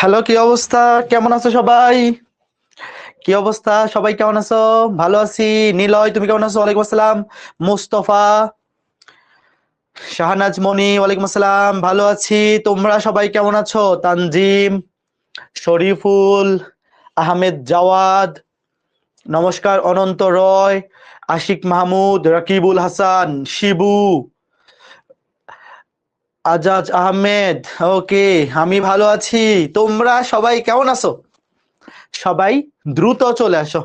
Hello, কি অবস্থা? কেমন আছো সবাই? কি অবস্থা? সবাই কেমন আছো? ভালো আছি। নিলয়, তুমি কেমন আছো? ওয়ালাইকুম আসসালাম। মুস্তফা, শাহনাজ মনি, ওয়ালাইকুম আসসালাম। ভালো আছি। তোমরা সবাই কেমন আছো? তানজিম, শরীফুল, আহমেদ জাওয়াদ, নমস্কার, অনন্ত রয়, আশিক মাহমুদ, রাকিবুল হাসান, শিবু, আজাজ আহমেদ। ওকে, আমি ভালো আছি। তোমরা সবাই কেমন আছো? সবাই দ্রুত চলে আসো।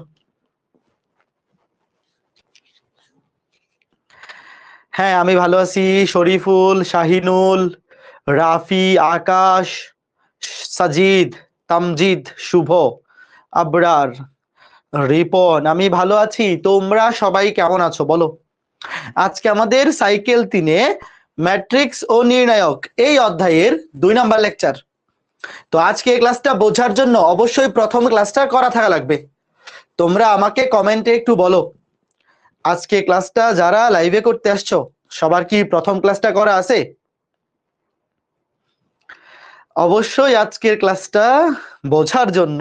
হ্যাঁ, আমি ভালো আছি। শরীফুল, শাহিনুল, রাফি, আকাশ, সাজিদ, তামজিদ, শুভ, আবরার, রিপন। আমি ভালো আছি। তোমরা সবাই কেমন আছো বলো? আজকে আমাদের সাইকেল 3-এ ম্যাট্রিক্স ও নির্ণায়ক এই অধ্যায়ের 2 নম্বর লেকচার। তো আজকে এই ক্লাসটা বোঝার জন্য অবশ্যই প্রথম ক্লাসটা করা থাকা লাগবে। তোমরা আমাকে কমেন্টে একটু বলো, আজকে ক্লাসটা যারা লাইভে করতে আসছো সবার কি প্রথম ক্লাসটা করা আছে? অবশ্যই আজকের ক্লাসটা বোঝার জন্য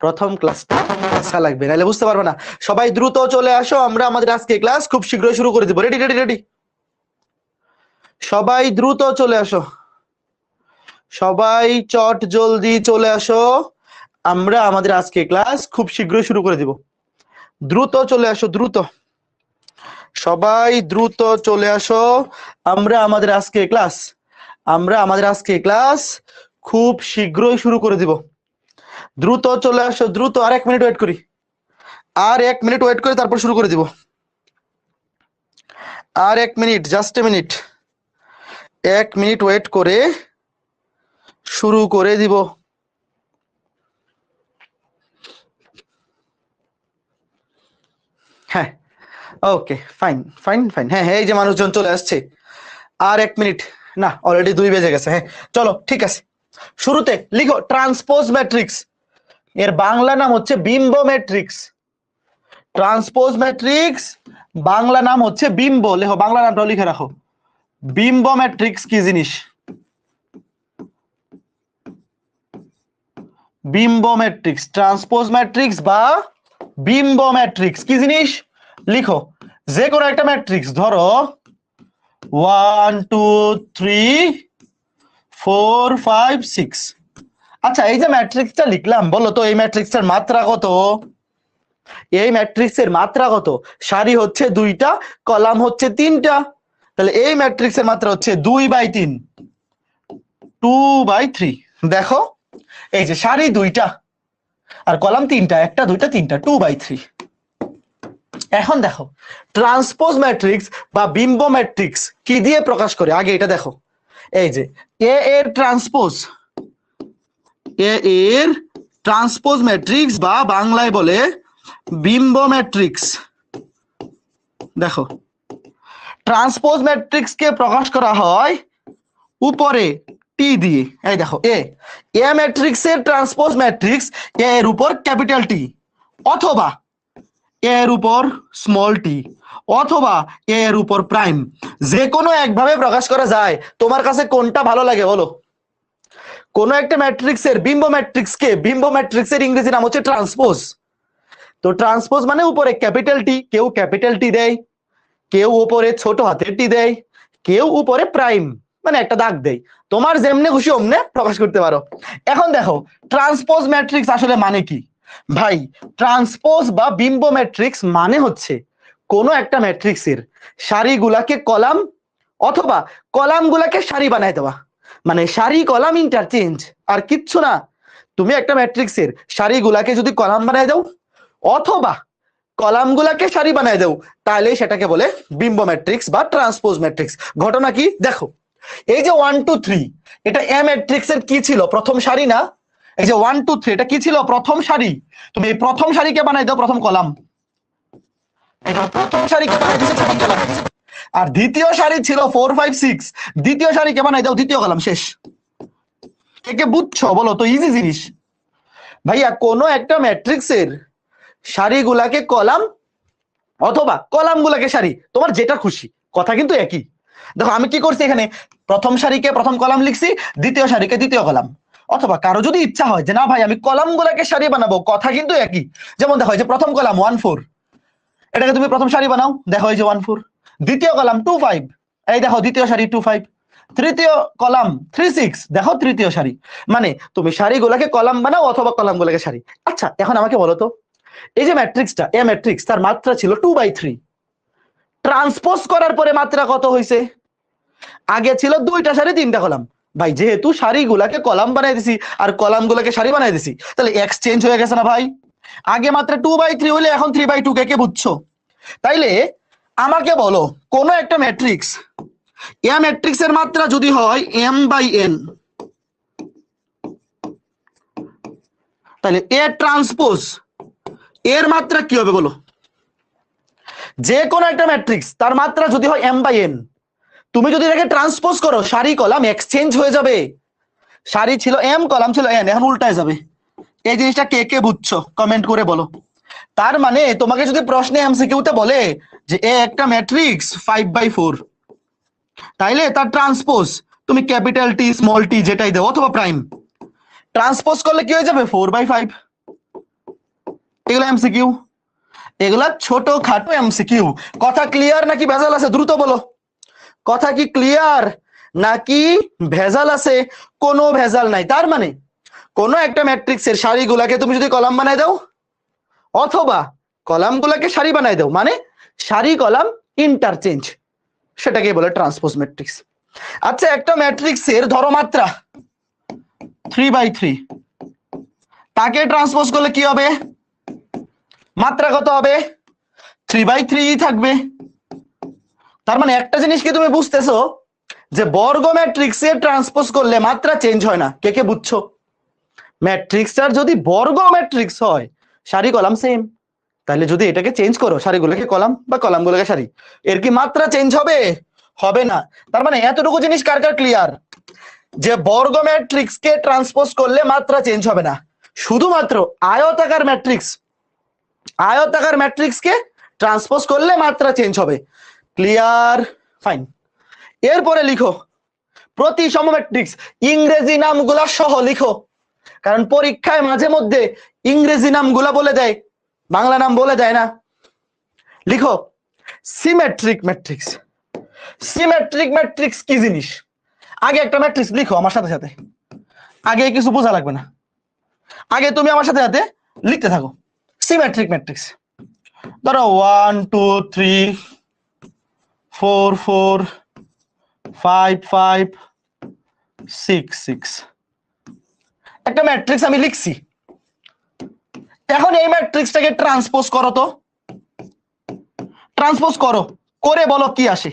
প্রথম ক্লাসটা আসা লাগবে, নাহলে বুঝতে পারবে না। সবাই দ্রুত চলে আসো, আমরা আমাদের আজকে ক্লাস খুব শীঘ্রই শুরু করে দিব। রেডি রেডি রেডি, সবাই দ্রুত চলে আসো, সবাই চট জলদি চলে আসো। আমরা আমাদের আজকে ক্লাস খুব শীঘ্রই শুরু করে দিব। দ্রুত চলে আসো, দ্রুত, সবাই দ্রুত চলে আসো। আমরা আমাদের আজকে ক্লাস খুব শীঘ্রই শুরু করে দিব। দ্রুত চলে আসো, দ্রুত। আর 1 মিনিট ওয়েট করি, আর 1 মিনিট ওয়েট করে তারপর শুরু করে দিব। আর 1 minute, just a minute, 1 minute wait করে শুরু করে দিব। হ্যাঁ, ওকে, ফাইন ফাইন ফাইন। হ্যাঁ হ্যাঁ, এই যে মানুষজন চলে আসছে। আর 1 মিনিট, না অলরেডি 2 বেজে গেছে। হ্যাঁ চলো, ঠিক আছে। শুরুতে লিখো ট্রান্সপোজ ম্যাট্রিক্স। এর বাংলা নাম হচ্ছে বিম্ব ম্যাট্রিক্স। ট্রান্সপোজ ম্যাট্রিক্স বাংলা নাম হচ্ছে বিম্ব। লেখো, বাংলা নামটা লিখে রাখো। বিম্ব ম্যাট্রিক্স কি জিনিস? বিম্ব ম্যাট্রিক্স, ট্রান্সপোজ ম্যাট্রিক্স বা বিম্ব ম্যাট্রিক্স কি জিনিস লিখো। যে কোনো একটা ম্যাট্রিক্স ধরো 1 2 3 4 5 6। আচ্ছা, এই যে ম্যাট্রিক্সটা লিখলাম, বলো তো এই ম্যাট্রিক্সের মাত্রা কত? এই ম্যাট্রিক্সের মাত্রা কত? সারি হচ্ছে 2টা, কলাম হচ্ছে 3টা। তাহলে এই ম্যাট্রিক্সের মাত্রা হচ্ছে 2/3, 2/3। দেখো, এই যে সারি 2টা আর কলাম 3টা, 1টা 2টা 3টা, 2/3। এখন দেখো, ট্রান্সপোজ ম্যাট্রিক্স বা বিম্ব ম্যাট্রিক্স কি দিয়ে প্রকাশ করে? আগে এটা দেখো, এই যে এ এর ট্রান্সপোজ, এ এর ট্রান্সপোজ ম্যাট্রিক্স বা বাংলায় বলে বিম্ব ম্যাট্রিক্স। দেখো, ট্রান্সপোজ ম্যাট্রিক্স কে প্রকাশ করা হয় উপরে টি দিয়ে। এই দেখো, এ ম্যাট্রিক্স এর ট্রান্সপোজ ম্যাট্রিক্স এর উপর ক্যাপিটাল টি, অথবা এর উপর স্মল টি, অথবা এর উপর প্রাইম। যে কোনো একভাবে প্রকাশ করা যায়। তোমার কাছে কোনটা ভালো লাগে বলো? কোন একটা ম্যাট্রিক্সের বিম্ব ম্যাট্রিক্সকে, বিম্ব ম্যাট্রিক্সের ইংরেজি নাম হচ্ছে ট্রান্সপোজ। তো ট্রান্সপোজ মানে উপরে ক্যাপিটাল টি, কেউ ক্যাপিটাল টি দেয়, কেউ উপরে ছোট হাতের টি দেয়, কেউ উপরে প্রাইম মানে একটা দাগ দেয়। তোমার যেমনে খুশি অমনে প্রকাশ করতে পারো। এখন দেখো, ট্রান্সপোজ ম্যাট্রিক্স আসলে মানে কি? ভাই, ট্রান্সপোজ বা বিম্ব ম্যাট্রিক্স মানে হচ্ছে কোনো একটা ম্যাট্রিক্সের সারিগুলাকে কলাম অথবা কলামগুলাকে সারি বানায় দেওয়া। মানে সারি কলাম ইন্টারচেঞ্জ, আর কিচ্ছু না। তুমি একটা ম্যাট্রিক্সের সারিগুলাকে যদি কলাম বানায় দাও অথবা কলামগুলাকে সারি বানায় দাও, তাহলে সেটাকে বলে বিম্ব ম্যাট্রিক্স বা ট্রান্সপোজ ম্যাট্রিক্স। ঘটনা কি দেখো, এই যে 1 2 3, এটা এ ম্যাট্রিক্সের কি ছিল? প্রথম সারি না? এই যে 1 2 3, এটা কি ছিল? প্রথম সারি। তুমি এই প্রথম সারিকে বানাই দাও প্রথম কলাম, এটা প্রথম সারিকে বানাই দিয়েছে প্রথম কলাম। আর দ্বিতীয় সারি ছিল 4 5 6, দ্বিতীয় সারিকে বানাই দাও দ্বিতীয় কলাম, শেষ। কে কে বুঝছো বলো তো? ইজি জিনিস ভাইয়া। কোনো একটা ম্যাট্রিক্সের সারিগুলাকে কলাম অথবা কলামগুলাকে সারি, তোমার যেটা খুশি, কথা কিন্তু একই। দেখো আমি কি করছি এখানে, প্রথম সারিকে প্রথম কলাম লিখছি, দ্বিতীয় সারিকে দ্বিতীয় কলাম। অথবা কারো যদি ইচ্ছা হয় যে না ভাই আমি কলাম গুলাকে সারি বানাবো, কথা কিন্তু একই। যেমন দেখো এই যে প্রথম কলাম 1 4, এটাকে তুমি প্রথম সারি বানাও, দেখো এই যে 1 4। দ্বিতীয় কলাম 2 5, এই দেখো দ্বিতীয় সারি 2 5। তৃতীয় কলাম 3 6, দেখো তৃতীয় সারি। মানে তুমি সারিগুলোকে কলাম বানাও অথবা কলামগুলোকে সারি। আচ্ছা এখন আমাকে বলো তো, এই যে ম্যাট্রিক্সটা, এ ম্যাট্রিক্স তার মাত্রা ছিল 2/3, ট্রান্সপোজ করার পরে মাত্রা কত হয়েছে? আগে ছিল 2টা সারি 3টা কলাম। ভাই যেহেতু সারিগুলাকে কলাম বানাই দিছি আর কলামগুলোকে সারি বানাই দিছি, তাহলে এক্সচেঞ্জ হয়ে গেছে না ভাই? আগে মাত্রা 2/3 হলে এখন 3/2 কে বুঝছো? তাইলে আমাকে বলো কোন একটা ম্যাট্রিক্স, এ ম্যাট্রিক্সের মাত্রা যদি হয় m/n, তাহলে এ ট্রান্সপোজ এর মাত্রা কি হবে বলো? যে কোনো একটা ম্যাট্রিক্স তার মাত্রা যদি হয় m/n, তুমি যদি এটাকে ট্রান্সপোজ করো সারি কলাম এক্সচেঞ্জ হয়ে যাবে। সারি ছিল m, কলাম ছিল n, এখন উল্টায় যাবে। এই জিনিসটা কে কে বুঝছো কমেন্ট করে বলো। তার মানে তোমাকে যদি প্রশ্নে এমসিকিউতে বলে যে এ একটা ম্যাট্রিক্স 5/4, তাইলে তার ট্রান্সপোজ তুমি ক্যাপিটাল টি স্মল টি যেটাই দাও অথবা প্রাইম, ট্রান্সপোজ করলে কি হয়ে যাবে 4/5। এগুলো এমসিকিউ, এগুলা ছোট খাটো এমসিকিউ। কথা ক্লিয়ার নাকি ভেজাল আছে? দ্রুত বলো, কথা কি ক্লিয়ার নাকি ভেজাল আছে? কোনো ভেজাল নাই। তার মানে কোন একটা ম্যাট্রিক্সের সারিগুলাকে তুমি যদি কলাম বানাই দাও অথবা কলামগুলাকে সারি বানাই দাও, মানে সারি কলাম ইন্টারচেঞ্জ, সেটাকে বলে ট্রান্সপোজ ম্যাট্রিক্স। আচ্ছা একটা ম্যাট্রিক্সের ধরো মাত্রা 3/3, তাকে ট্রান্সপোজ করলে কি হবে? মাত্রা কত হবে? 3/3 থাকবে। তার মানে একটা জিনিস কি তুমি বুঝতেছো যে বর্গ ম্যাট্রিক্সে ট্রান্সপোজ করলে মাত্রা চেঞ্জ হয় না? কে কে বুঝছো? ম্যাট্রিক্সটার যদি বর্গ ম্যাট্রিক্স হয় সারি কলাম সেম, তাহলে যদি এটাকে চেঞ্জ করো সারিগুলোকে কলাম বা কলামগুলোকে সারি, এর কি মাত্রা চেঞ্জ হবে? হবে না। তার মানে এতটুকু জিনিস কার কার ক্লিয়ার যে বর্গ ম্যাট্রিক্সকে ট্রান্সপোজ করলে মাত্রা চেঞ্জ হবে না, শুধুমাত্র আয়তাকার ম্যাট্রিক্স, আয়তাকার ম্যাট্রিক্সকে ট্রান্সপোজ করলে মাত্রা চেঞ্জ হবে। ক্লিয়ার? ফাইন। এরপরে লিখো প্রতিসম ম্যাট্রিক্স, ইংরেজি নামগুলা সহ লিখো, কারণ পরীক্ষায় মাঝে মধ্যে ইংরেজি নামগুলা বলে দেয়, বাংলা নাম বলে দেয় না। লিখো সিমেট্রিক ম্যাট্রিক্স। সিমেট্রিক ম্যাট্রিক্স কি জিনিস? আগে একটা ম্যাট্রিক্স লিখো আমার সাথে সাথে, আগে কিছু বোঝা লাগবে না, আগে তুমি আমার সাথে সাথে লিখতে থাকো। সিমেট্রিক ম্যাট্রিক্স ধরো 1 2 3 4 4 5 5 6 6, একটা ম্যাট্রিক্স আমি লিখছি। এখন এই ম্যাট্রিক্সটাকে ট্রান্সপোজ করো তো, ট্রান্সপোজ করো, করে বলো কি আসে।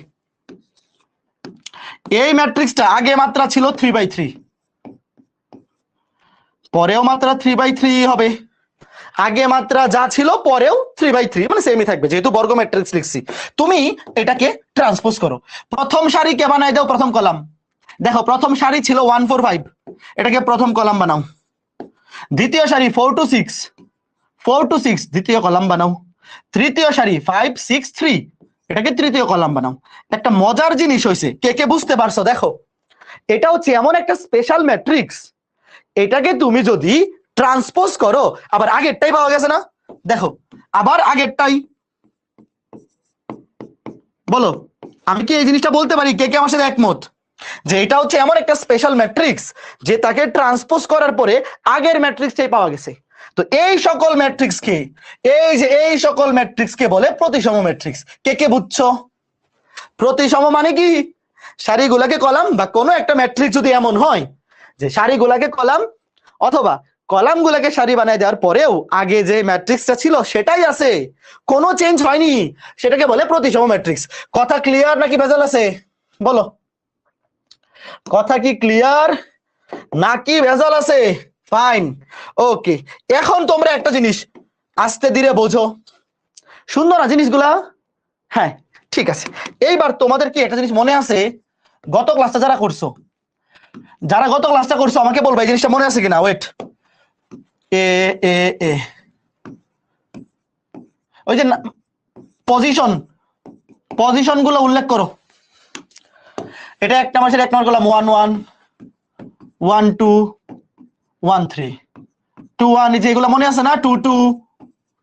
এই ম্যাট্রিক্সটা আগে মাত্রা ছিল 3/3, পরেও মাত্রা 3/3 হবে। আগে মাত্রা যা ছিল পরেও 3/3, মানে সেমই থাকবে যেহেতু বর্গ ম্যাট্রিক্স লিখছি। তুমি এটাকে ট্রান্সপোজ করো, প্রথম সারিকে বানাই দাও প্রথম কলাম। দেখো প্রথম সারি ছিল 1 4 5, এটাকে প্রথম কলাম বানাও। দ্বিতীয় সারি 4 2 6, 4 2 6 দ্বিতীয় কলাম বানাও। তৃতীয় সারি 5 6 3, এটাকে তৃতীয় কলাম বানাও। একটা মজার জিনিস হয়েছে, কে কে বুঝতে পারছো? দেখো এটা হচ্ছে এমন একটা স্পেশাল ম্যাট্রিক্স, এটাকে তুমি যদি ট্রান্সপোজ করো আবার আগেরটাই পাওয়া গেছে না? দেখো আবার আগেরটাই। বলো আমি কি এই জিনিসটা বলতে পারি? কে কে আমার সাথে একমত যে এটা হচ্ছে এমন একটা স্পেশাল ম্যাট্রিক্স যে তাকে ট্রান্সপোজ করার পরে আগের ম্যাট্রিক্সটাই পাওয়া গেছে? তো এই সকল ম্যাট্রিক্সকে, এই যে এই সকল ম্যাট্রিক্সকে বলে প্রতিসম ম্যাট্রিক্স। কে কে বুঝছো? প্রতিসম মানে কি? সারিগুলাকে কলাম বা কোনো একটা ম্যাট্রিক্স যদি এমন হয় যে সারিগুলাকে কলাম অথবা কলামগুলোকে সারি বানাই দেওয়ার পরেও আগে যে ম্যাট্রিক্সটা ছিল সেটাই আছে, কোনো চেঞ্জ হয়নি, সেটাকে বলে প্রতিসম ম্যাট্রিক্স। কথা ক্লিয়ার নাকি ভেজাল আছে? বলো কথা কি ক্লিয়ার নাকি ভেজাল আছে? ফাইন, ওকে। এখন তোমরা একটা জিনিস আস্তে ধীরে বোঝো, সুন্দর না জিনিসগুলা? হ্যাঁ ঠিক আছে। এইবার তোমাদের কি একটা জিনিস মনে আছে গত ক্লাসটা যারা করছো, যারা গত ক্লাসটা করছো আমাকে বলবো এই জিনিসটা মনে আছে কিনা? ওয়েট, এ এ এ ওই যে পজিশন, পজিশন গুলো উল্লেখ করো। এটা একটা মাসের 1 নম্বর কলাম 1 1 1 2 1 3 2 1, এই যে এগুলো মনে আছে না, 2 2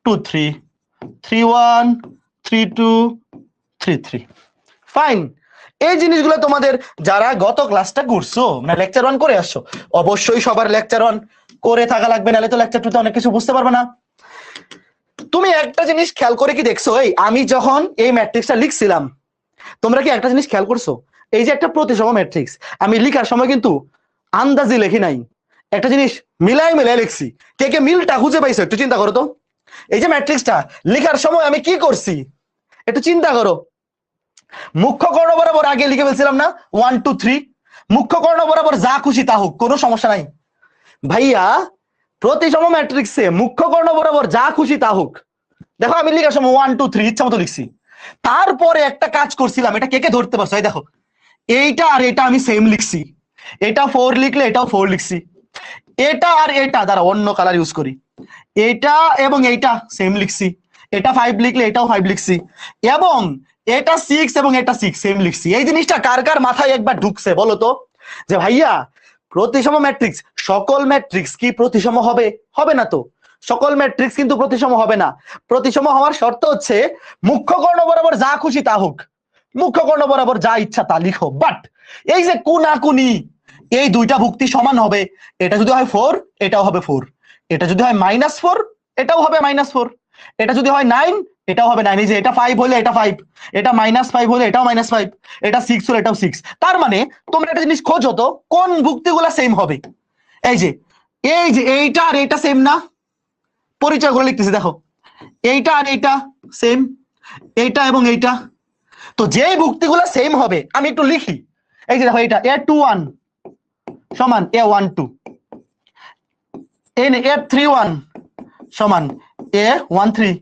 2 3 3 1 3 2 3 3। ফাইন। এই জিনিসগুলো তোমাদের যারা গত ক্লাসটা করছো মানে লেকচার 1 করে আসছো, অবশ্যই সবার লেকচার 1 করে থাকা লাগবে, নাহলে তো লেকচার 2 তে অনেক কিছু বুঝতে পারবে না। তুমি একটা জিনিস খেয়াল করে কি দেখছো, এই আমি যখন এই ম্যাট্রিক্সটা লিখছিলাম, তোমরা কি একটা জিনিস খেয়াল করছো, এই যে একটা প্রতিসম ম্যাট্রিক্স আমি লিখার সময় কিন্তু আন্দাজি লেখি নাই, একটা জিনিস মিলাই মিলাই লিখছি। কে কে মিলটা খুঁজে পাইছো একটু চিন্তা করো তো। এই যে ম্যাট্রিক্সটা লিখার সময় আমি কি করছি একটু চিন্তা করো। মুখ্য কর্ণ বরাবর আগে লিখে ফেলছিলাম না 1 2 3, মুখ্য কর্ণ বরাবর যা খুশি তা হোক, কোনো সমস্যা নাই ভাইয়া। প্রতিসম ম্যাট্রিক্সে মুখ্য কর্ণ বরাবর যা খুশি তা হোক, দেখো আমি লিখার সময় 1 2 3 ইচ্ছা মতো লিখছি। তারপরে একটা কাজ করছিলাম, এটা কে কে ধরতে পারছো, এই দেখো এইটা আর এটা আমি সেম লিখছি, এটা 4 লিখলে এটাও 4 লিখছি, এটা আর এটা দ্বারা অন্য কালার ইউজ করি, এটা এবং এইটা সেম লিখছি, এটা 5 লিখলে এটাও 5 লিখছি, এবং এটা 6 এবং এটা 6 সেম লিখছি। এই জিনিসটা কার কার মাথায় একবার ঢুকছে বলো তো, যে ভাইয়া প্রতিসম ম্যাট্রিক্স, সকল ম্যাট্রিক্স কি প্রতিসম হবে? হবে না তো, সকল ম্যাট্রিক্স কিন্তু প্রতিসম হবে না। প্রতিসম হওয়ার শর্ত হচ্ছে মুখ্য কর্ণ বরাবর যা খুশি তা হোক, মুখ্য কর্ণ বরাবর যা ইচ্ছা তা লিখো। বাট এই যে কোনাকুনি এই দুইটা ভুক্তি সমান হবে, এটা যদি হয় 4 এটাও হবে 4, এটা যদি হয় -4 এটাও হবে -4, এটা যদি হয় 9 এটাও হবে 9, এই যে এটা 5 হলে এটা 5, এটা -5 হলে এটাও -5, এটা 6 হলে এটাও 6। তার মানে তোমরা একটা জিনিস খোঁজো তো কোন ভুক্তিগুলো সেম হবে। এই যে এইটা আর এইটা সেম না, পরিচয়গুলো লিখতেছি দেখো, এইটা আর এইটা সেম, এইটা এবং এইটা। তো যে ভুক্তিগুলো সেম হবে আমি একটু লিখি, এই যে দেখো এটা A21 সমান A12, A31 সমান A13,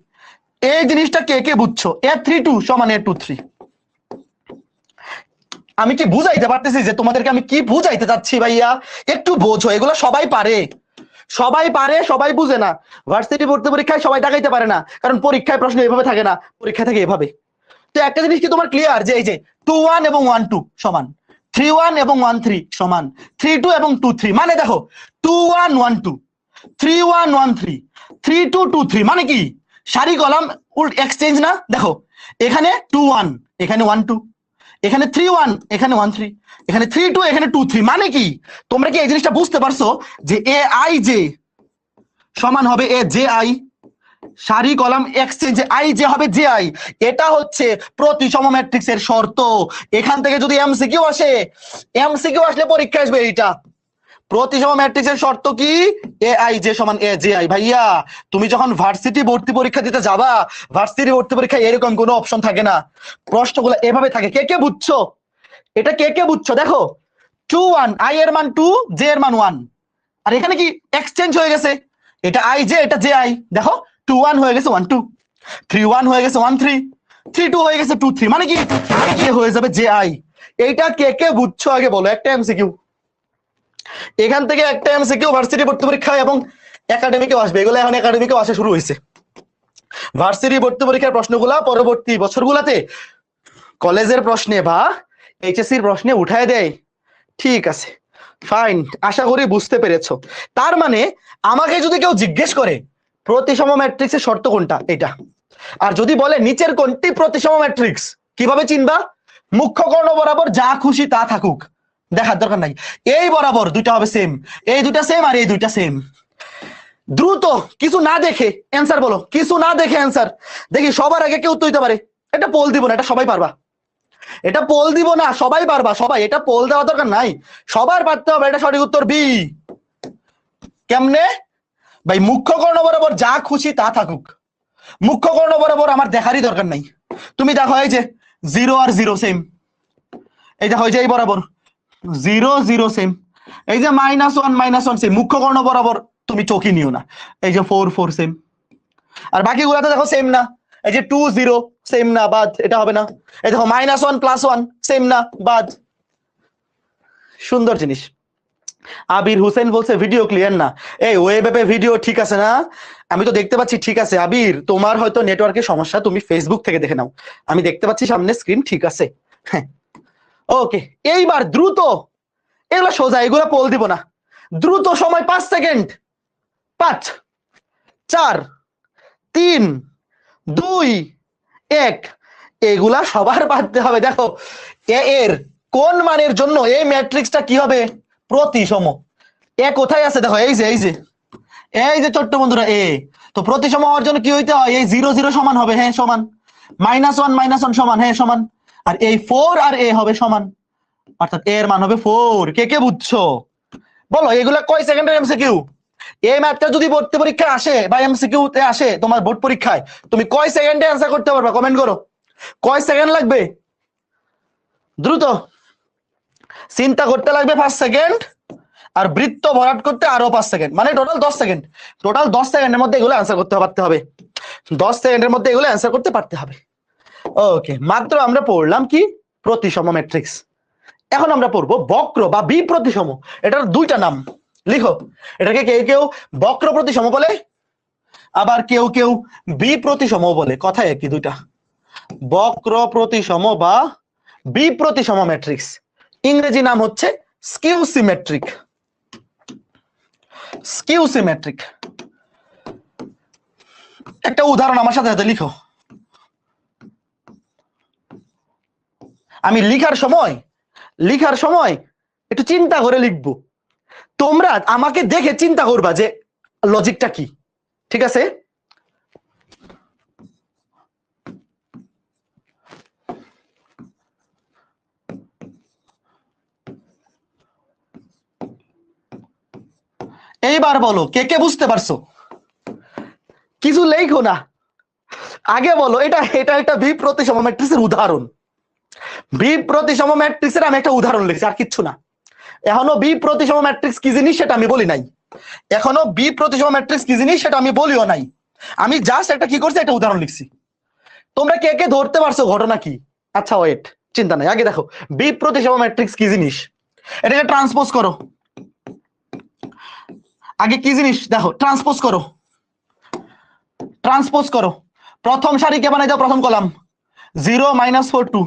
এই জিনিসটা কে কে বুঝছো, A32 সমান A23। আমি কি বুঝাইতে পারতেছি যে তোমাদেরকে আমি কি বুঝাইতে চাচ্ছি ভাইয়া? একটু বোঝো, এগুলো সবাই পারে, সবাই পারে, সবাই বুঝে না। ভার্সিটি ভর্তি পরীক্ষায় সবাই দেখাইতে পারে না, কারণ পরীক্ষায় প্রশ্ন এভাবে থাকে না, পরীক্ষা থাকে এভাবে। তো একটা জিনিস কি তোমার ক্লিয়ার যে এই যে 2 1 এবং 1 2 সমান, 3 1 এবং 1 3 সমান, 3 2 এবং 2 3, মানে দেখো 2 1 1 2, 3 1 1 3, 3 2 2 3, মানে কি সারি কলাম উল্ট এক্সচেঞ্জ না। দেখো এখানে 2 1 এখানে 1 2, এখানে 3 1 এখানে 1 3, এখানে 3 2 এখানে 2 3, মানে কি তোমরা কি এই জিনিসটা বুঝতে পারছো যে এ আই জে সমান হবে এ জে আই, সারি কলাম এক্সচেঞ্জে আই যে হবে জে আই, এটা হচ্ছে প্রতিসম ম্যাট্রিক্সের শর্ত। এখান থেকে যদি এমসিকিউ আসে, এমসিকিউ আসলে পরীক্ষা আসবে এইটা, প্রতিসম ম্যাট্রিক্সের শর্ত কি, এ আই জে সমান এ জে আই। ভাইয়া তুমি যখন ভার্সিটি ভর্তি পরীক্ষা দিতে যাবা, ভার্সিটি ভর্তি পরীক্ষায় এরকম কোনো অপশন থাকে না, প্রশ্নগুলো এভাবে থাকে। কে কে বুঝছো এটা, কে কে বুঝছো? দেখো 2 1 আই এর মান 2, জে এর মান 1, আর এখানে কি এক্সচেঞ্জ হয়ে গেছে, এটা আই জে এটা জে আই, দেখো 2 1 হয়ে গেছে 1 2, 3 1 হয়ে গেছে 1 3, 3 2 হয়ে গেছে 2 3, মানে কি আই জে হয়ে যাবে জে আই। এইটা কে কে বুঝছো আগে বলো, একটা এমসিকিউ এখান থেকে, একটা এমসিকিউ ভার্সিটি ভর্তি পরীক্ষা এবং একাডেমিকেও আসবে, এগুলো এখন একাডেমিকেও আসা শুরু হয়েছে। ভার্সিটি ভর্তি পরীক্ষার প্রশ্নগুলা পরবর্তী বছরগুলাতে কলেজের প্রশ্নে বা এইচএসসির প্রশ্নে উঠায় দেয়। ঠিক আছে, ফাইন, আশা করি বুঝতে পেরেছো। তার মানে আমাকে যদি কেউ জিজ্ঞেস করে প্রতিসম ম্যাট্রিক্সের শর্ত কোনটা, এটা, আর যদি বলে নিচের কোনটি প্রতিসম ম্যাট্রিক্স, কিভাবে চিনবা? মুখ্য কর্ণ বরাবর যা খুশি তা থাকুক, দেখার দরকার নাই, এই বরাবর দুইটা হবে সেম, এই দুইটা সেম আর এই দুইটা সেম। দ্রুত কিছু না দেখে অ্যান্সার বলো, কিছু না দেখে অ্যান্সার দেখি, সবার আগে কেউ তো হইতে পারে। এটা পোল দিব না, এটা সবাই পারবা, এটা পোল দিব না, সবাই পারবা, সবাই, এটা পোল দেওয়া দরকার নাই, সবার পারতে হবে। এটা সঠিক উত্তর বি। কেমনে ভাই? মুখ্য কর্ণ বরাবর যা খুশি তা থাকুক, মুখ্য কর্ণ বরাবর আমার দেখারই দরকার নাই। তুমি দেখো এই যে 0 আর 0 সেম, এই দেখো এই যে এই বরাবর 0 0 সেম, এই যে -1 সেম, মুখ্য কর্ণ বরাবর তুমি চোখই নিও না। এই যে 4 4 সেম, আর বাকিগুলাতে দেখো সেম না, এই যে 2 0 সেম না, বাদ, এটা হবে না। এই দেখো -1 +1 সেম না, বাদ। সুন্দর জিনিস। আবির হোসেন বলছে ভিডিও ক্লিয়ার না, এই ওয়েবে ভিডিও ঠিক আছে না? আমি তো দেখতে পাচ্ছি ঠিক আছে। আবির তোমার হয়তো নেটওয়ার্কের সমস্যা, তুমি ফেসবুক থেকে দেখে নাও, আমি দেখতে পাচ্ছি সামনে স্ক্রিন ঠিক আছে। হ্যাঁ ওকে, এইবার দ্রুত, এগুলো সোজা, এগুলো পোল দিব না, দ্রুত সময় 5 সেকেন্ড। 5 4 3 2 1। এগুলা সবার বাড়তে হবে। দেখো এ এর কোন মানের জন্য এই ম্যাট্রিক্সটা কি হবে? প্রতিসম। এ কোথায় আছে দেখো, এই যে ছোট্ট বন্ধুরা এ। তো প্রতিসম হওয়ার জন্য কি হইতে হয়? এই 0 0 সমান হবে, হ্যাঁ সমান। -1 সমান, হ্যাঁ সমান। আর এই 4 আর এ হবে সমান, অর্থাৎ এর মান হবে 4। কে কে বুঝছো? বলো এগুলা কয় সেকেন্ডের এমসিকিউ? এই ম্যাথটা যদি বোর্ড পরীক্ষায় আসে বা এমসিকিউ তে আসে তোমার বোর্ড পরীক্ষায়, তুমি কয় সেকেন্ডে অ্যান্সার করতে পারবা? কমেন্ট করো। কয় সেকেন্ড লাগবে? দ্রুত চিন্তা করতে লাগবে 5 সেকেন্ড, আর বৃত্ত ভরাট করতে আরো 5 সেকেন্ড, মানে টোটাল 10 সেকেন্ড। টোটাল 10 সেকেন্ডের মধ্যে এগুলো অ্যান্সার করতে পারতে হবে। 10 সেকেন্ডের মধ্যে এগুলো অ্যান্সার করতে পারতে হবে। ওকে, মাত্র আমরা পড়লাম কি? প্রতিসম ম্যাট্রিক্স। এখন আমরা পড়বো বক্র বা বিপ্রতিসম। এটার দুইটা নাম লিখো। এটাকে কেউ কেউ বক্র প্রতিসম বলে, আবার কেউ কেউ বিপ্রতিসম বলে। কথা একই, দুইটা। বক্র প্রতিসম বা বিপ্রতিসম ম্যাট্রিক্স ইংরেজি নাম হচ্ছে স্কিউ সিমেট্রিক। Skew symmetric. একটা উদাহরণ আমার সাথে সাথে লিখো। আমি লিখার সময় একটু চিন্তা করে লিখবো। তোমরা আমাকে দেখে চিন্তা করবা যে লজিকটা কি, ঠিক আছে? এইবার বলো কে কে বুঝতে পারছো? কিছু লেখো না, আগে বলো। এটা একটা বিপ্রতিসম ম্যাট্রিক্সের উদাহরণ। বিপ্রতিসম ম্যাট্রিক্সের আমি একটা উদাহরণ লিখছি, আর কিচ্ছু না। এখনো বিপ্রতিসম ম্যাট্রিক্স কি জিনিস সেটা আমি বলি নাই। এখনো বিপ্রতিসম ম্যাট্রিক্স কি জিনিস সেটা আমি বলিও নাই। আমি জাস্ট একটা কি করছি, একটা উদাহরণ লিখছি। তোমরা কে কে ধরতে পারছো ঘটনা কি? আচ্ছা ওয়েট, চিন্তা নাই, আগে দেখো বিপ্রতিসম ম্যাট্রিক্স কি জিনিস। এটাকে ট্রান্সপোজ করো। আগে কি জিনিস দেখো, ট্রান্সপোজ করো। প্রথম সারিকে বানাই দাও, প্রথম কলাম 0 -4 2।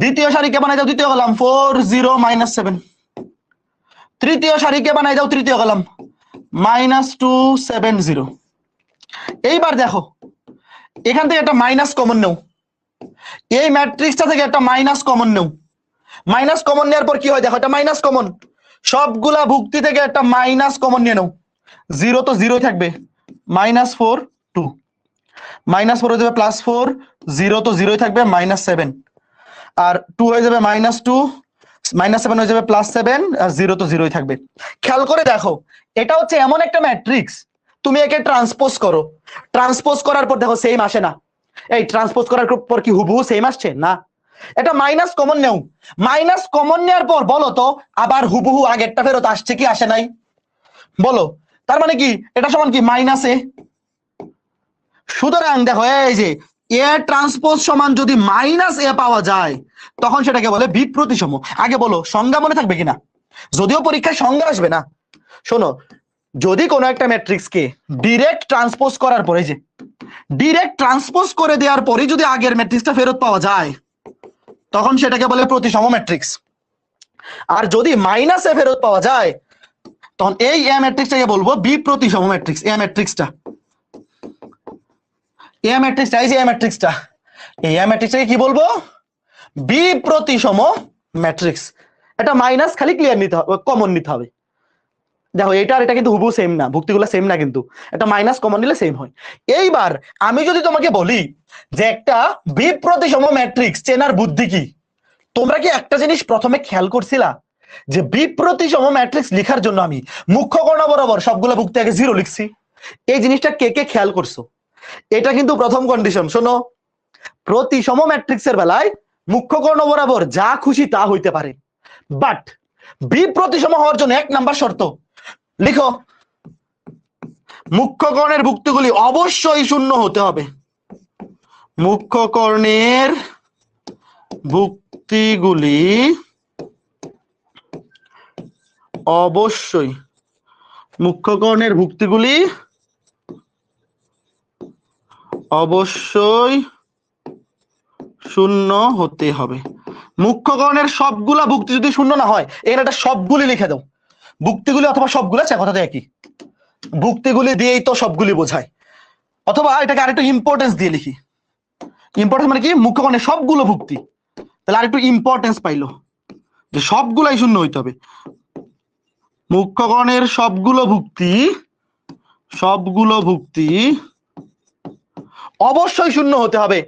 দ্বিতীয় সারিকে বানাই দাও, দ্বিতীয় কলাম 4 0 -7। তৃতীয় সারিকে বানাই দাও, তৃতীয় কলাম -2 7 0। এইবার দেখো এখান থেকে একটা মাইনাস কমন নেও। এই ম্যাট্রিক্সটা থেকে একটা মাইনাস কমন নেও। মাইনাস কমন নেওয়ার পর কি হয় দেখো, এটা মাইনাস কমন। সবগুলা ভুক্তি থেকে একটা মাইনাস কমন নিয়ে নাও। 0 তো 0 থাকবে, -4 2। -4 হয়ে যাবে +4, 0 তো 0 থাকবে, -7। আর 2 হয়ে যাবে -2, -7 হয়ে যাবে +7, আর 0 তো 0 থাকবে। খেয়াল করে দেখো, এটা হচ্ছে এমন একটা ম্যাট্রিক্স, তুমি একে ট্রান্সপোজ করো। ট্রান্সপোজ করার পর দেখো সেম আসে না। এই ট্রান্সপোজ করার পর কি হুবহু সেম আসছে না? এটা মাইনাস কমন নেও। মাইনাস কমন নেওয়ার পর বলো তো আবার হুবহু আগেরটা ফেরত আসছে কি আসে নাই? বলো। তার মানে কি এটা সমান কি -a। সুতরাং দেখো এই যে এ ট্রান্সপোজ সমান যদি -a পাওয়া যায়, তখন সেটাকে বলে বিপ্রতিসম। আগে বলো সংজ্ঞা মনে থাকবে কিনা? যদিও পরীক্ষায় সংজ্ঞা আসবে না। শোনো, যদি কোনো একটা ম্যাট্রিক্সকে ডিরেক্ট ট্রান্সপোজ করার পরে, যে ডিরেক্ট ট্রান্সপোজ করে দেওয়ার পরে যদি আগের ম্যাট্রিক্সটা ফেরত পাওয়া যায়, তখন সেটাকে বলে প্রতিসম ম্যাট্রিক্স। আর যদি -a ফেরত পাওয়া যায়, তখন এই এ ম্যাট্রিক্সটাকে বলবো বিপ্রতিসম ম্যাট্রিক্স। এই ম্যাট্রিক্সটা এই যে এ ম্যাট্রিক্সটাকে কি বলবো? বিপ্রতিসম ম্যাট্রিক্স। এটা মাইনাস খালি ক্লিয়ার নিতে হবে, কমন নিতে হবে। দেখো এটা আর এটা কিন্তু হুবহু সেম না, ভুক্তিগুলো সেম না, কিন্তু একটা মাইনাস কমন নিলে সেম হয়। এইবার আমি যদি তোমাকে বলি যে একটা বিপ্রতিসম ম্যাট্রিক্স চেনার বুদ্ধি কি, তোমরা কি একটা জিনিস প্রথমে খেয়াল করছিলা যে বিপ্রতিসম ম্যাট্রিক্স লেখার জন্য আমি মুখ্য কর্ণ বরাবর সবগুলো ভুক্তি আগে 0 লিখছি? এই জিনিসটা কে কে খেয়াল করছো? এটা কিন্তু প্রথম কন্ডিশন। শোনো, প্রতিসম ম্যাট্রিক্সের বেলায় মুখ্য কর্ণ বরাবর যা খুশি তা হইতে পারে, বাট বিপ্রতিসম হওয়ার জন্য 1 নাম্বার শর্ত লিখো, মুখ্য কর্ণের ভুক্তিগুলি অবশ্যই শূন্য হতে হবে। মুখ্য কর্ণের ভুক্তিগুলি অবশ্যই শূন্য হতে হবে। মুখ্যকরণের সবগুলা ভুক্তি যদি শূন্য না হয়, এখানে একটা সবগুলি লিখে দাও। ভুক্তিগুলি অথবা সবগুলো কথাটা একই, ভুক্তিগুলি দিয়েই তো সবগুলি বোঝায়। অথবা এটাকে আরেকটু ইম্পর্টেন্স দিয়ে লিখি। ইম্পর্টেন্স মানে কি? মুখ্যকরণের সবগুলো ভুক্তি, তাহলে আরেকটু ইম্পর্টেন্স পাইলো যে সবগুলাই শূন্য হইতে হবে। মুখ্যকরণের সবগুলো ভুক্তি অবশ্যই শূন্য হতে হবে।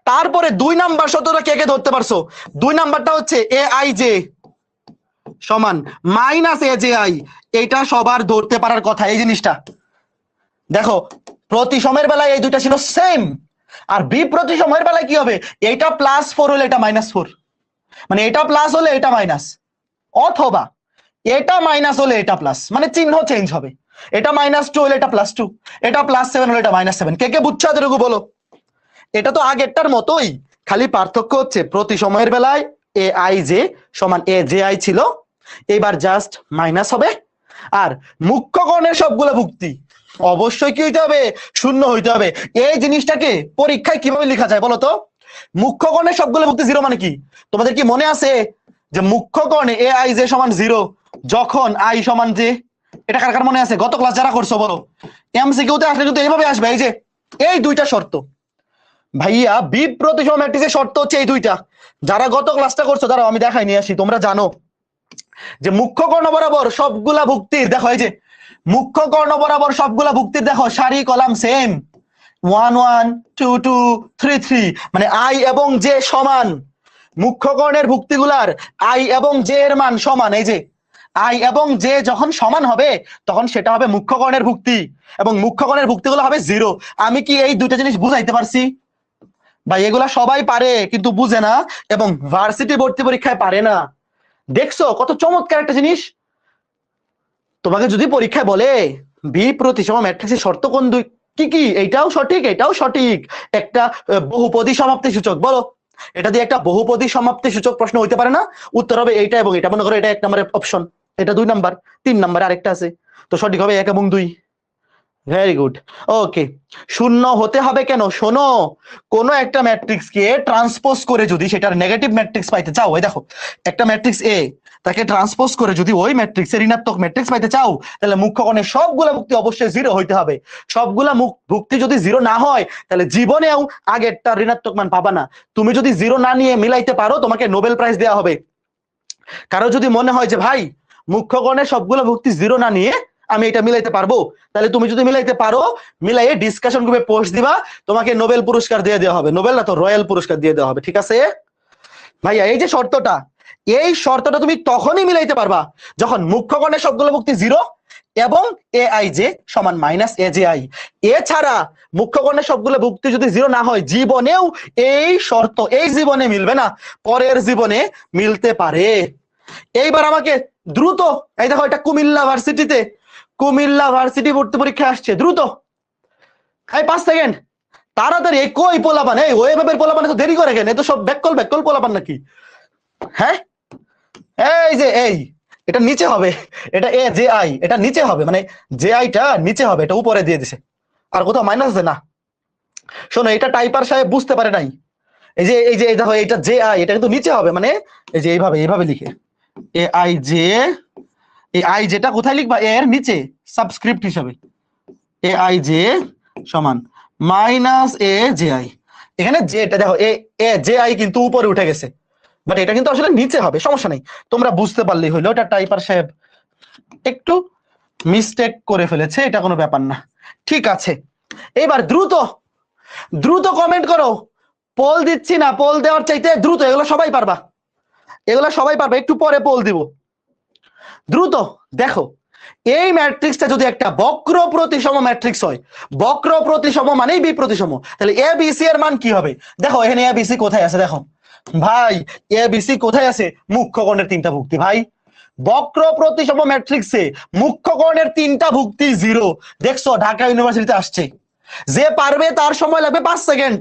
তারপরে 2 নাম্বার শর্তটা কে কে ধরতে পারছো? 2 নাম্বারটা হচ্ছে এ আই জে সমান মাইনাস এ জে আই। এইটা সবার ধরতে পারার কথা। এই জিনিসটা দেখো, প্রতিসমের বেলায় এই দুইটা ছিল সেম, আর বি প্রতিসমের বেলায় কি হবে? এইটা +4 হলে এটা -4, মানে এটা প্লাস হলে এটা মাইনাস, অথবা এটা মাইনাস হলে এটা প্লাস, মানে চিহ্ন চেঞ্জ হবে। এটা -2 হলে এটা +2, এটা +7 হলে এটা -7। কে কে বুঝছো এতটুকু বলো? এটা তো আগেরটার মতোই, খালি পার্থক্য হচ্ছে প্রতি সময়ের বেলায় এ আই জে সমান এ জে আই ছিল, এবার জাস্ট মাইনাস হবে। আর মুখ্যকরণের সবগুলো ভুক্তি অবশ্যই কি হইতে হবে? শূন্য হইতে হবে। এই জিনিসটাকে পরীক্ষায় কিভাবে লেখা যায় বলো তো? মুখ্যকরণের সবগুলো ভুক্তি 0 মানে কি? তোমাদের কি মনে আছে যে মুখ্যকরণে এ আই জে সমান 0 যখন আই সমান জে? এটা কার কার মনে আছে? গত ক্লাস যারা করছো বলো। এমসিকিউতে আসলে কিন্তু এইভাবে আসবে, এই যে এই দুইটা শর্ত। ভাইয়া বি প্রতিসম ম্যাট্রিক্সের শর্ত হচ্ছে এই দুইটা। যারা গত ক্লাসটা করছো দাঁড়াও আমি দেখাই নিয়ে আসি, তোমরা জানো যে মুখ্যকর্ণ বরাবর সবগুলা ভুক্তির, দেখো এই যে মুখ্যকর্ণ বরাবর সবগুলা ভুক্তির দেখো সারি কলাম সেম, 1 1 2 2 3 3, মানে আই এবং জে সমান। মুখ্যকর্ণের ভুক্তিগুলার আই এবং জে এর মান সমান। এই যে আই এবং জে যখন সমান হবে তখন সেটা হবে মুখ্যকর্ণের ভুক্তি, এবং মুখ্যকর্ণের ভুক্তিগুলো হবে 0। আমি কি এই দুইটা জিনিস বুঝাইতে পারছি? ভাই এগুলা সবাই পারে কিন্তু বুঝে না, এবং ভার্সিটি ভর্তি পরীক্ষায় পারে না। দেখছো কত চমৎকার একটা জিনিস? তোমাকে যদি পরীক্ষায় বলে বি প্রতিসম ম্যাট্রিক্সের শর্ত কোন দুই, কি কি, এইটাও সঠিক এটাও সঠিক, একটা বহুপদী সমাপ্তি সূচক, বলো এটা দিয়ে একটা বহুপদী সমাপ্তি সূচক প্রশ্ন হইতে পারে না? উত্তর হবে এইটা এবং এটা। মনে করো এটা 1 নম্বরের অপশন, এটা 2 নাম্বার, 3 নম্বরে আরেকটা আছে, তো সঠিক হবে 1 এবং 2। Very good. ওকে, শূন্য হতে হবে কেন? শোনো, কোন একটা ম্যাট্রিক্সকে ট্রান্সপোজ করে যদি সেটার নেগেটিভ ম্যাট্রিক্স পাইতে চাও, এই দেখো একটা ম্যাট্রিক্স এ, তাকে ট্রান্সপোজ করে যদি ওই ম্যাট্রিক্সের ঋণাত্মক ম্যাট্রিক্স পাইতে চাও, তাহলে মুখ্যকর্ণের সবগুলা ভুক্তি অবশ্যই 0 হইতে হবে। সবগুলা ভুক্তি যদি 0 না হয় তাহলে জীবনেও আগেরটা ঋণাত্মক মান পাবা না। তুমি যদি 0 না নিয়ে মিলাইতে পারো তোমাকে নোবেল প্রাইজ দেওয়া হবে। কারো যদি মনে হয় যে ভাই মুখ্যকর্ণের সবগুলো ভুক্তি 0 না নিয়ে আমি এটা মিলাইতে পারবো, তাহলে তুমি যদি মিলাইতে পারো মিলাইয়ে ডিসকাশন গ্রুপে পোস্ট দিবা, তোমাকে নোবেল পুরস্কার দিয়ে দেওয়া হবে। নোবেল না তো রয়্যাল পুরস্কার দিয়ে দেওয়া হবে, ঠিক আছে ভাইয়া? এই যে শর্তটা, এই শর্তটা তুমি তখনই মিলাইতে পারবা যখন মুখ্যকর্ণের সবগুলো ভুক্তি 0 এবং এ আই জে সমান মাইনাস এ জে আই। এছাড়া মুখ্যকর্ণের সবগুলো ভুক্তি যদি 0 না হয় জীবনেও এই শর্ত এই জীবনে মিলবে না, পরের জীবনে মিলতে পারে। এইবার আমাকে দ্রুত, এই দেখো এটা কুমিল্লা ভার্সিটি ভর্তি পরীক্ষা আসছে, দ্রুত 5 সেকেন্ড তাড়াতাড়ি। এই কই পোলাপান, এই ওয়েবের পোলাপান তো দেরি করে কেন? এ তো সব ব্যাককল পোলাপান নাকি? হ্যাঁ এই যে এই এটা নিচে হবে, এটা এ জে আই, এটা নিচে হবে, মানে জে আইটা নিচে হবে, এটা উপরে দিয়ে দিছে, আর কোথাও মাইনাস আছে না। শোনো এটা টাইপার সাহেব বুঝতে পারে নাই, এই যে দেখো এটা জে আই, এটা কিন্তু নিচে হবে, মানে এই যে এইভাবে লিখে এ আই জে, এই আই যেটা কোথায় লিখবা? এর নিচে সাবস্ক্রিপ্ট হিসাবে এ আই জে সমান মাইনাস এ জে আই। এখানে যেটা দেখো এ জে আই কিন্তু উপরে উঠে গেছে, বাট এটা কিন্তু আসলে নিচে হবে, সমস্যা নেই, তোমরা বুঝতে পারলেই হইলো। এটা টাইপার সাহেব একটু মিস্টেক করে ফেলেছে, এটা কোনো ব্যাপার না, ঠিক আছে। এবার দ্রুত কমেন্ট করো, পোল দিচ্ছি না, পোল দেওয়ার চাইতে দ্রুত, এগুলো সবাই পারবা, একটু পরে পোল দিব। দ্রুত দেখো, এই ম্যাট্রিক্সটা যদি একটা বক্র প্রতিসম ম্যাট্রিক্স হয়, বক্র প্রতিসম মানেই বি প্রতিসম, তাহলে এ বি সি এর মান কি হবে? দেখো এখানে এ বি সি কোথায় আছে, দেখো ভাই এ বি সি কোথায় আছে? মুখ্যকর্ণের 3টা ভুক্তি। ভাই বক্র প্রতিসম ম্যাট্রিক্সে মুখ্যকর্ণের 3টা ভুক্তি 0। দেখছো ঢাকা ইউনিভার্সিটিতে আসছে, যে পারবে তার সময় লাগবে 5 সেকেন্ড,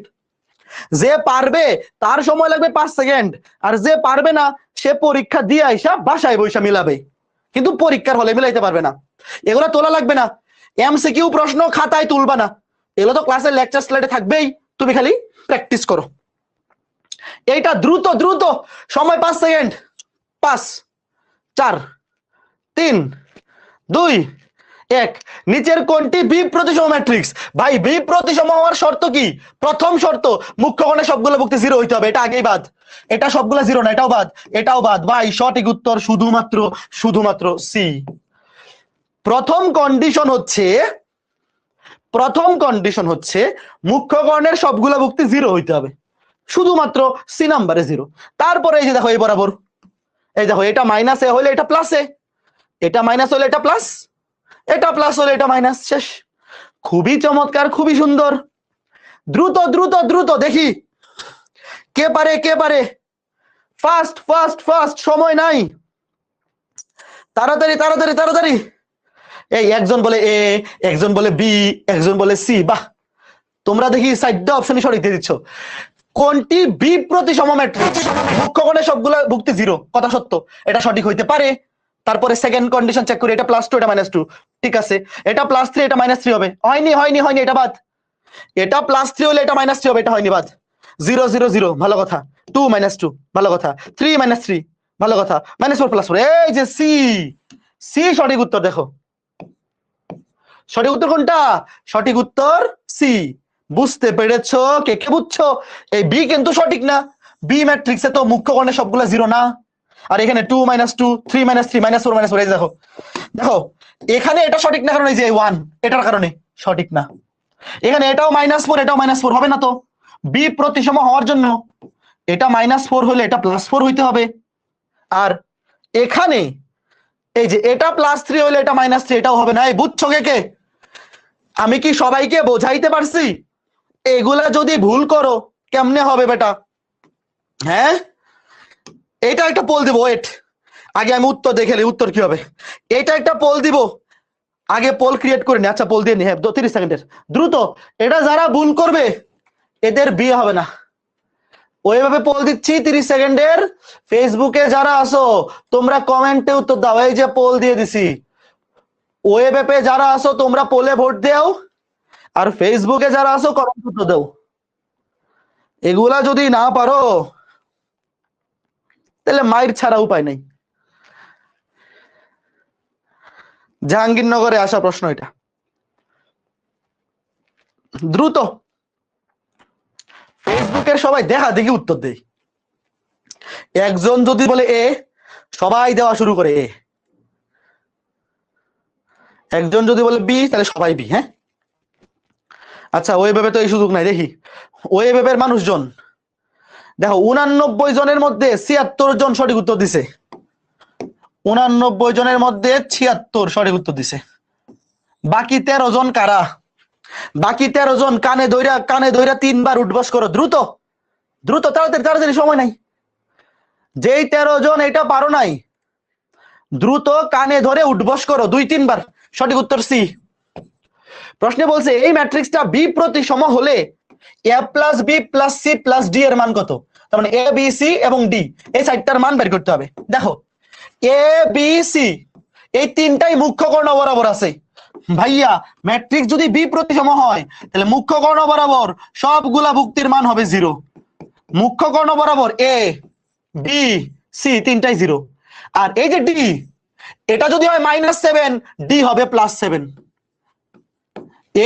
যে পারবে তার সময় লাগবে 5 সেকেন্ড, আর যে পারবে না সে পরীক্ষা দিয়ে আইসা বাসায় বইসা মিলাবে, কিন্তু পরীক্ষার হলে মিলাইতে পারবে না। এগুলো তোলা লাগবে না, এমসিকিউ প্রশ্ন খাতায় তুলবা না, এগুলো তো ক্লাসের লেকচার স্লাইডে থাকবেই, তুমি খালি প্র্যাকটিস করো। এইটা দ্রুত দ্রুত, সময় 5 সেকেন্ড, 5 4 3 2 1। নিচের কোনটি বি প্রতিসম ম্যাট্রিক্স? ভাই বি প্রতিসম হওয়ার শর্ত কি? প্রথম শর্ত মুখ্য কোণের সবগুলো ভুক্তি 0 হইতে হবে, এটা আগেই বাদ। এটা সবগুলো 0 না, এটাও বাদ, এটাও বাদ। ভাই সঠিক উত্তর শুধুমাত্র শুধুমাত্র সি। প্রথম কন্ডিশন হচ্ছে মুখ্য কর্ণের সবগুলা ভুক্তি 0 হইতে হবে, শুধুমাত্র সি নাম্বারে 0। তারপরে এই যে দেখো এই বরাবর, এই দেখো এটা মাইনাস এ হলে এটা প্লাস এ, এটা মাইনাস হলে এটা প্লাস, এটা প্লাস হলে এটা মাইনাস, শেষ। খুবই চমৎকার, খুবই সুন্দর। দ্রুত দ্রুত দ্রুত দেখি কে পারে, কে পারে। ফাস্ট ফাস্ট ফাস্ট, সময় নাই, তাড়াতাড়ি তাড়াতাড়ি তাড়াতাড়ি। এই একজন বলে এ, একজন বলে বি, একজন বলে সি। বাহ, তোমরা দেখি সাইডটা অপশনই সঠিক দিয়ে দিচ্ছ। কোনটি বি প্রতিসম ম্যাট্রিক্স? মুখ্য কোণের সবগুলা ভুক্তি 0, কথা সত্য, এটা সঠিক হইতে পারে। তারপরে সেকেন্ড কন্ডিশন চেক করি, এটা +2 এটা -2, ঠিক আছে। এটা +3 এটা -3 হবে, হয়নি হয়নি হয়নি, এটা বাদ। এটা +3 হলে এটা -3 হবে, এটা হয়নি, বাদ। 0 0 0, ভালো কথা। 2 -2, ভালো কথা। 3 -3, ভালো কথা। -4 +4, এই যে সি, সি সঠিক উত্তর। দেখো সঠিক উত্তর কোনটা? সঠিক উত্তর সি। বুঝতে পেরেছো? কে কে বুঝছো? এই বি কিন্তু সঠিক না, বি ম্যাট্রিক্সে তো মুখ্য কোণের সবগুলা 0 না। আর এখানে 2 -2 3 -3 -4 -4, এই দেখো দেখো এখানে এটা সঠিক না, কারণ এই যে 1 এটার কারণে সঠিক না। এখানে এটাও -4 এটাও -4 হবে না, তো বি প্রতিসম হওয়ার জন্য এটা -4 হলে এটা +4 হইতে হবে। আর এখানে এই যে এটা +3 হলে এটা -3, এটাও হবে না। এই বুঝছো কে কে? আমি কি সবাইকে বোঝাইতে পারছি? এগুলা যদি ভুল করো কেমনে হবে বেটা? হ্যাঁ, এটা একটা পোল দিব, ওয়েট, আগে আমি উত্তর দেখে নিই, উত্তর কি হবে। এটা একটা পোল দিব, আগে পোল ক্রিয়েট করে নি। আচ্ছা পোল দিয়ে নি, হ্যাঁ 30 সেকেন্ডের, দ্রুত। এটা যারা ভুল করবে এদের বিয়ে হবে না। ওইভাবে পোল দিচ্ছি 30 সেকেন্ডের। ফেসবুকে যারা আসো তোমরা কমেন্টে উত্তর দাও, এই যে পোল দিয়ে দিছি। ওয়েবে যারা আসো তোমরা পোলে ভোট দাও, আর ফেসবুকে যারা আসো কমেন্ট উত্তর দাও। এগুলা যদি না পারো তাহলে মাইর ছাড়া উপায় নাই। জাহাঙ্গীরনগরে আসা প্রশ্ন এটা, দ্রুত। ফেসবুকের সবাই দেখা দেখি উত্তর দেয়। একজন যদি বলে এ, সবাই দেওয়া শুরু করে এ। একজন যদি বলে বি, তাহলে সবাই বি। হ্যাঁ আচ্ছা, ওইভাবে তো এই সুযোগ নাই। দেখি ওয়েবের মানুষজন, দেখো 89 জনের মধ্যে 76 জন সঠিক উত্তর দিছে। 89 জনের মধ্যে 76 সঠিক উত্তর দিছে। বাকি 13 জন কারা? বাকি 13 জন কানে ধইরা 3 বার উঠবস করো, দ্রুত দ্রুত, তাড়াতাড়ি তাড়াতাড়ি, সময় নাই। যেই 13 জন এটা পারো নাই, দ্রুত কানে ধরে উঠবস করো 2-3 বার। সঠিক উত্তর সি। প্রশ্নে বলছে এই ম্যাট্রিক্সটা বি প্রতিসম হলে a + b + c + d এর মান কত? তার মানে a b c এবং d, এই চারটার মান বের করতে হবে। দেখো a b c এই তিনটাই মুখ্য কর্ণ বরাবর আছে। ভাইয়া ম্যাট্রিক্স যদি বি প্রতিসম হয় তাহলে মুখ্য কর্ণ বরাবর সবগুলা ভুক্তির মান হবে 0। মুখ্য কর্ণ বরাবর a b c তিনটাই 0। আর এই যে d, এটা যদি হয় -7, d হবে +7।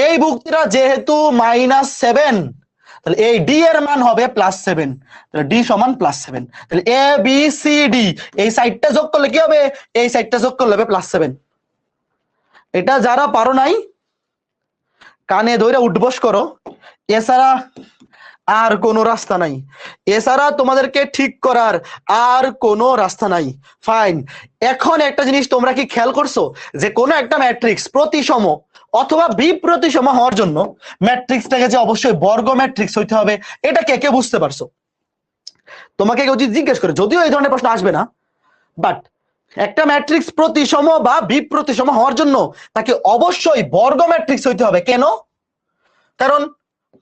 এই ভুক্তিটা যেহেতু -7, তাহলে এই ডি এর মান হবে +7, তাহলে ডি সমান +7। তাহলে এ বি সি ডি এই সাইডটা যোগ করলে কি হবে? এই সাইডটা যোগ করলে হবে +7। এটা যারা পারো নাই কানে ধরে উঠবস করো, এছাড়া আর কোনো রাস্তা নাই। এছাড়া তোমাদেরকে ঠিক করার আর কোনো রাস্তা নাই। ফাইন। এখন একটা জিনিস তোমরা কি খেয়াল করছো যে কোনো একটা ম্যাট্রিক্স প্রতিসম অথবা বি প্রতিসম হওয়ার জন্য ম্যাট্রিক্সটাকে যে অবশ্যই বর্গ ম্যাট্রিক্স হইতে হবে, এটা কে কে বুঝতে পারছো? তোমাকে কেউ যদি জিজ্ঞেস করে, যদিও এই ধরনের প্রশ্ন আসবে না, বাট একটা ম্যাট্রিক্স প্রতিসম বা বি প্রতিসম হওয়ার জন্য তাকে অবশ্যই বর্গ ম্যাট্রিক্স হইতে হবে। কেন? কারণ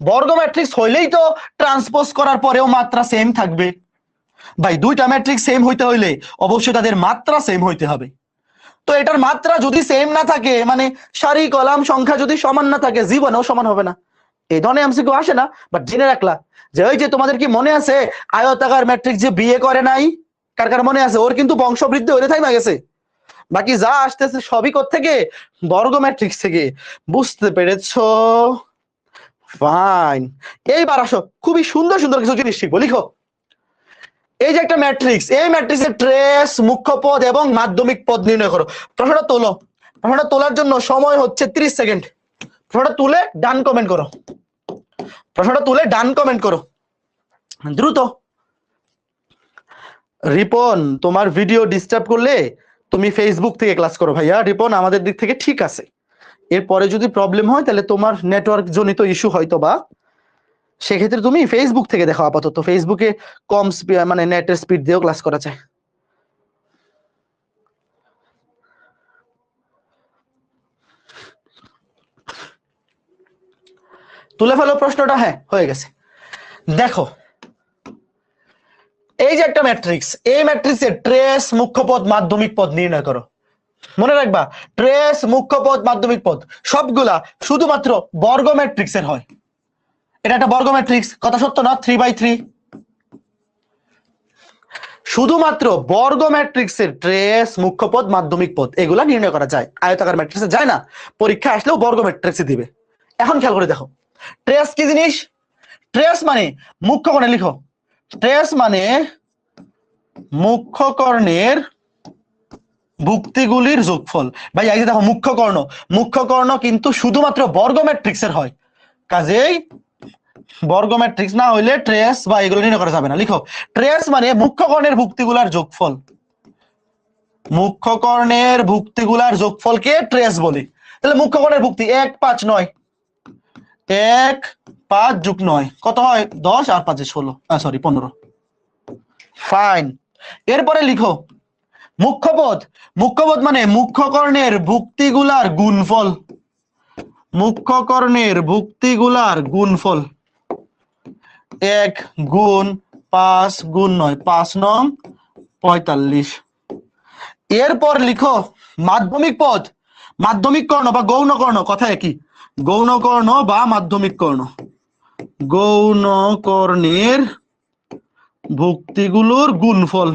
বর্গ ম্যাট্রিক্স হইলেই তো ট্রান্সপোজ করার পরেও মাত্রা সেম থাকবে। ভাই দুইটা ম্যাট্রিক্স সেম হইতে হইলে অবশ্যই তাদের মাত্রা সেম হইতে হবে। তো এটার মাত্রা যদি সেম না থাকে, মানে সারি কলাম সংখ্যা যদি সমান না থাকে, জীবনেও সমান হবে না। এই ধরনের এমসিকিউ আসে না, বাট জেনে রাখলা যে ওই যে তোমাদের কি মনে আছে আয়তাকার ম্যাট্রিক্স যে বিয়ে করে নাই, কার কার মনে আছে? ওর কিন্তু বংশবৃদ্ধি হয়ে থাই না গেছে, বাকি যা আসতেছে সবই থেকে বর্গ ম্যাট্রিক্স থেকে। বুঝতে পেরেছো? ফাইন। এইবার আসো, খুবই সুন্দর সুন্দর কিছু জিনিস শিখবো। লিখো, এই যে একটা ম্যাট্রিক্স, এই ম্যাট্রিক্সের ট্রেস, মুখ্য পদ এবং মাধ্যমিক পদ নির্ণয় করো। প্রশ্নটা তোলো। প্রশ্নটা তোলার জন্য সময় হচ্ছে 30 সেকেন্ড। প্রশ্নটা তুলে ডান কমেন্ট করো। প্রশ্নটা তুলে ডান কমেন্ট করো দ্রুত। রিপন, তোমার ভিডিও ডিস্টার্ব করলে তুমি ফেসবুক থেকে ক্লাস করো ভাইয়া। রিপন, আমাদের দিক থেকে ঠিক আছে, এরপরে যদি প্রবলেম হয় তাহলে তোমার নেটওয়ার্ক জনিত ইস্যু হয়তো বা, সেক্ষেত্রে তুমি ফেসবুক থেকে দেখো। আপাতত ফেসবুকে কম মানে নেটের স্পিড দিয়েও ক্লাস করা যায়। তুলে ফেলো প্রশ্নটা। হ্যাঁ, হয়ে গেছে। দেখো, এই যে একটা ম্যাট্রিক্স, এই ম্যাট্রিক্সের ট্রেস, মুখ্য পদ, মাধ্যমিক পদ নির্ণয় করো। মনে রাখবা, ট্রেস, মুখ্য পদ, মাধ্যমিক পদ সবগুলা শুধুমাত্র বর্গ ম্যাট্রিক্সের হয়। এটা একটা বর্গ ম্যাট্রিক্স, কথা সত্য না? 3/3। শুধুমাত্র বর্গ ম্যাট্রিক্সের ট্রেস, মুখ্য পদ, মাধ্যমিক পদ এগুলা নির্ণয় করা যায়, আয়তাকার ম্যাট্রিক্সে যায় না। পরীক্ষা আসলেও বর্গ ম্যাট্রিক্সে দিবে। এখন খেয়াল করে দেখো, ট্রেস কি জিনিস? ট্রেস মানে মুখ্য কর্ণে, লিখো, ট্রেস মানে মুখ্য কর্ণের ভুক্তিগুলির যোগফল। ভাই এই যে দেখো, মুখ্য কর্ণ, মুখ্য কর্ণ কিন্তু শুধুমাত্র বর্গ ম্যাট্রিক্সের হয়, কাজেই বর্গ ম্যাট্রিক্স না হইলে ট্রেস বা এগুলো নির্ণয় করা যাবে না। লিখো, ট্রেস মানে মুখ্য কর্ণের ভুক্তিগুলার যোগফল। মুখ্য কর্ণের ভুক্তিগুলার যোগফলকে ট্রেস বলি। তাহলে মুখ্য কর্ণের ভুক্তি 1, 5, 9, 1, 5 + 9 কত হয়? 10, আর 5 16, সরি 15। ফাইন। এরপরে লিখো মুখ্য পদ। মুখ্য পদ মানে মুখ্য কর্ণের ভুক্তিগুলার গুণফল। মুখ্য কর্ণের ভুক্তিগুলার গুণফল। 1 গুণ 5 গুণ 9, 5 নং 45। এরপর লিখো মাধ্যমিক পদ। মাধ্যমিক কর্ণ বা গৌণ কর্ণ, কথা একই। গৌণ কর্ণ বা মাধ্যমিক কর্ণ। গৌণ কর্ণের ভুক্তিগুলোর গুণফল।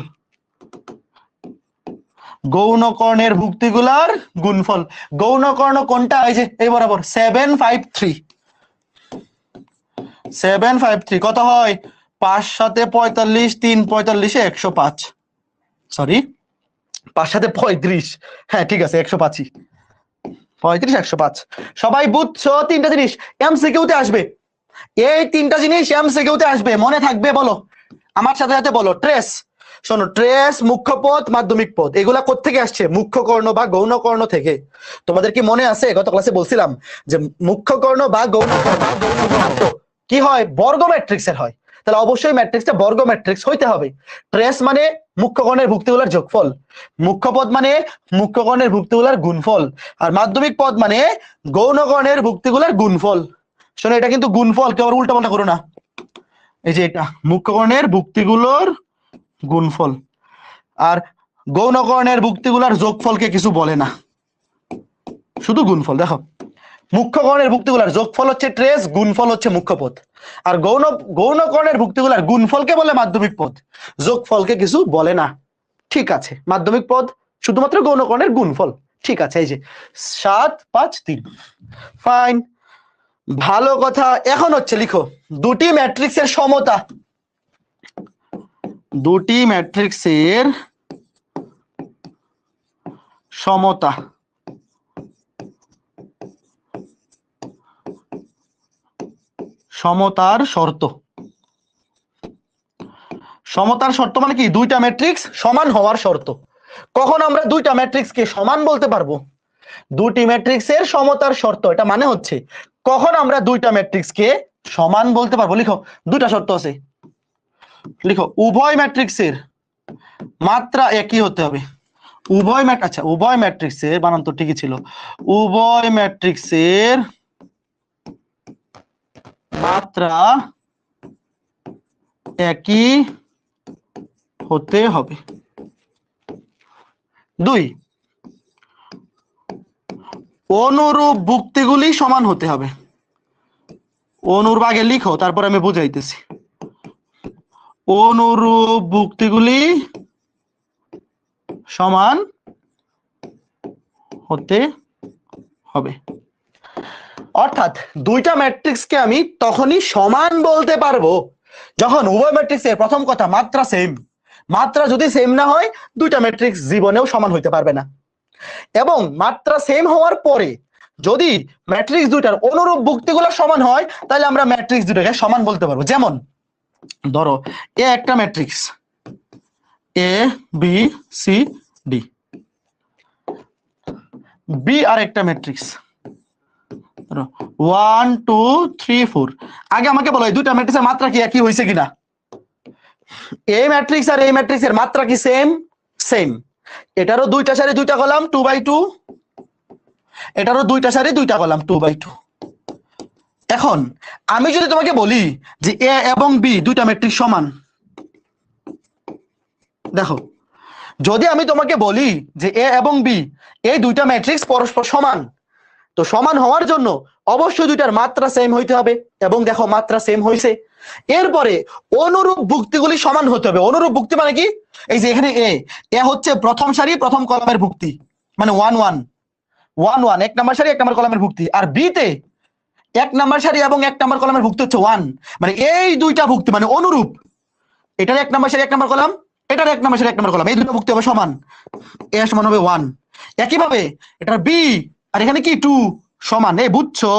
গৌণ কর্ণের ভুক্তিগুলার গুণফল। গৌণ কর্ণ কোনটা? এই যে এই বরাবর 753। 753 কত হয়? 5 × 7 = 45, 3 × 45 = 105। সরি, 5 × 7 = 35। হ্যাঁ ঠিক আছে, 105ই। 35, 105। সবাই বুঝছো? তিনটা জিনিস এমসিকিউতে আসবে। এই তিনটা জিনিস এমসিকিউতে আসবে, মনে থাকবে। বলো আমার সাথে সাথে, বলো। ট্রেস, শোনো, ট্রেস, মুখ্য পদ, মাধ্যমিক পদ এগুলা কোত্থেকে আসছে? মুখ্য কর্ণ বা গৌণ কর্ণ থেকে। তোমাদের কি মনে আছে গত ক্লাসে বলছিলাম যে মুখ্য কর্ণ বা গৌণ কর্ণ কি হয়? বর্গ ম্যাট্রিক্সের হয়। তাহলে অবশ্যই ম্যাট্রিক্সটা বর্গ ম্যাট্রিক্স হইতে হবে। ট্রেস মানে মুখ্য কর্ণের ভুক্তিগুলার যোগফল। মুখ্য পদ মানে মুখ্য কর্ণের ভুক্তিগুলার গুণফল। আর মাধ্যমিক পদ মানে গৌণ কর্ণের ভুক্তিগুলার গুণফল। শোনো, এটা কিন্তু গুণফল, কেউ উল্টা পাল্টা করো না। এই যে এটা মুখ্য কর্ণের ভুক্তিগুলোর গুণফল, আর গৌণকর্ণের ভুক্তিগুলার যোগফলকে কিছু বলে না, শুধু গুণফল। দেখো, মুখ্য কর্ণের ভুক্তিগুলার যোগফল হচ্ছে ট্রেস, গুণফল হচ্ছে মুখ্য পদ। আর গৌণকর্ণের ভুক্তিগুলার গুণফলকে বলে মাধ্যমিক পদ, যোগফলকে কিছু বলে না। ঠিক আছে, মাধ্যমিক পদ শুধুমাত্র গৌণকর্ণের গুণফল। ঠিক আছে, এই যে 7, 5, 3। ফাইন, ভালো কথা। এখন হচ্ছে লিখো দুটি ম্যাট্রিক্সের সমতা। দুটি ম্যাট্রিক্সের সমতা। সমতার শর্ত। সমতার শর্ত মানে কি? দুইটা ম্যাট্রিক্স সমান হওয়ার শর্ত। কখন আমরা দুইটা ম্যাট্রিক্সকে সমান বলতে পারবো? দুটি ম্যাট্রিক্সের সমতার শর্ত, এটা মানে হচ্ছে কখন আমরা দুইটা ম্যাট্রিক্সকে সমান বলতে পারবো। লিখো, দুইটা শর্ত আছে। লিখো, উভয় ম্যাট্রিক্সের মাত্রা একই হতে হবে। উভয় উভয় ম্যাট্রিক্সের, বানান তো ঠিকই ছিল, উভয় ম্যাট্রিক্সের মাত্রা একই হতে হবে। 2, অনুরূপ ভুক্তিগুলি সমান হতে হবে। অনুরূপ আগে লিখো, তারপর আমি বুঝাইতেছি। অনুরূপ ভুক্তিগুলি সমান হতে হবে। অর্থাৎ দুইটা ম্যাট্রিক্সকে আমি তখনই সমান বলতে পারবো যখন উভয় ম্যাট্রিক্সের প্রথম কথা মাত্রা সেম। মাত্রা যদি সেম না হয় দুইটা ম্যাট্রিক্স জীবনেও সমান হইতে পারবে না। এবং মাত্রা সেম হওয়ার পরে যদি ম্যাট্রিক্স দুইটার অনুরূপ ভুক্তিগুলো সমান হয় তাহলে আমরা ম্যাট্রিক্স দুটাকে সমান বলতে পারবো। যেমন ধরো এ একটা matrix A B C D, B আর একটা ম্যাট্রিক্স 1 2 3 4। আগে আমাকে বলো এই দুইটা ম্যাট্রিক্সের মাত্রা কি একই হয়েছে কিনা। এই ম্যাট্রিক্স আর এই ম্যাট্রিক্সের মাত্রা কি সেম? সেম। এটারও দুইটা সারি দুইটা কলাম 2/2, এটারও দুইটা সারি দুইটা কলাম 2/2। এখন আমি যদি তোমাকে বলি যে এ এবং বি দুইটা ম্যাট্রিক্স সমান, দেখো যদি আমি তোমাকে বলি যে এ এবং বি এই দুইটা ম্যাট্রিক্স পরস্পর সমান, তো সমান হওয়ার জন্য অবশ্যই দুইটার মাত্রা সেম হইতে হবে। এবং দেখো মাত্রা সেম হয়েছে। এরপরে অনুরূপ ভুক্তিগুলি সমান হতে হবে। অনুরূপ ভুক্তি মানে কি? এই যে এখানে এ হচ্ছে প্রথম সারি প্রথম কলামের ভুক্তি, মানে 1 1 1 1 এক নাম্বার সারি এক নাম্বার কলামের ভুক্তি। আর বি তে এক নাম্বার সারি এবং এক নাম্বার কলামের ভুক্তি হচ্ছে 1, মানে এই দুইটা ভুক্তি মানে অনুরূপ। এটার এক নাম্বার সারি এক নাম্বার কলাম, এটার এক নাম্বার সারি এক নাম্বার কলাম, এই দুটো ভুক্তি হবে সমান। এ সমান হবে 1। একইভাবে এটার বি আর এখানে কি 2 সমান। এই বুঝছো?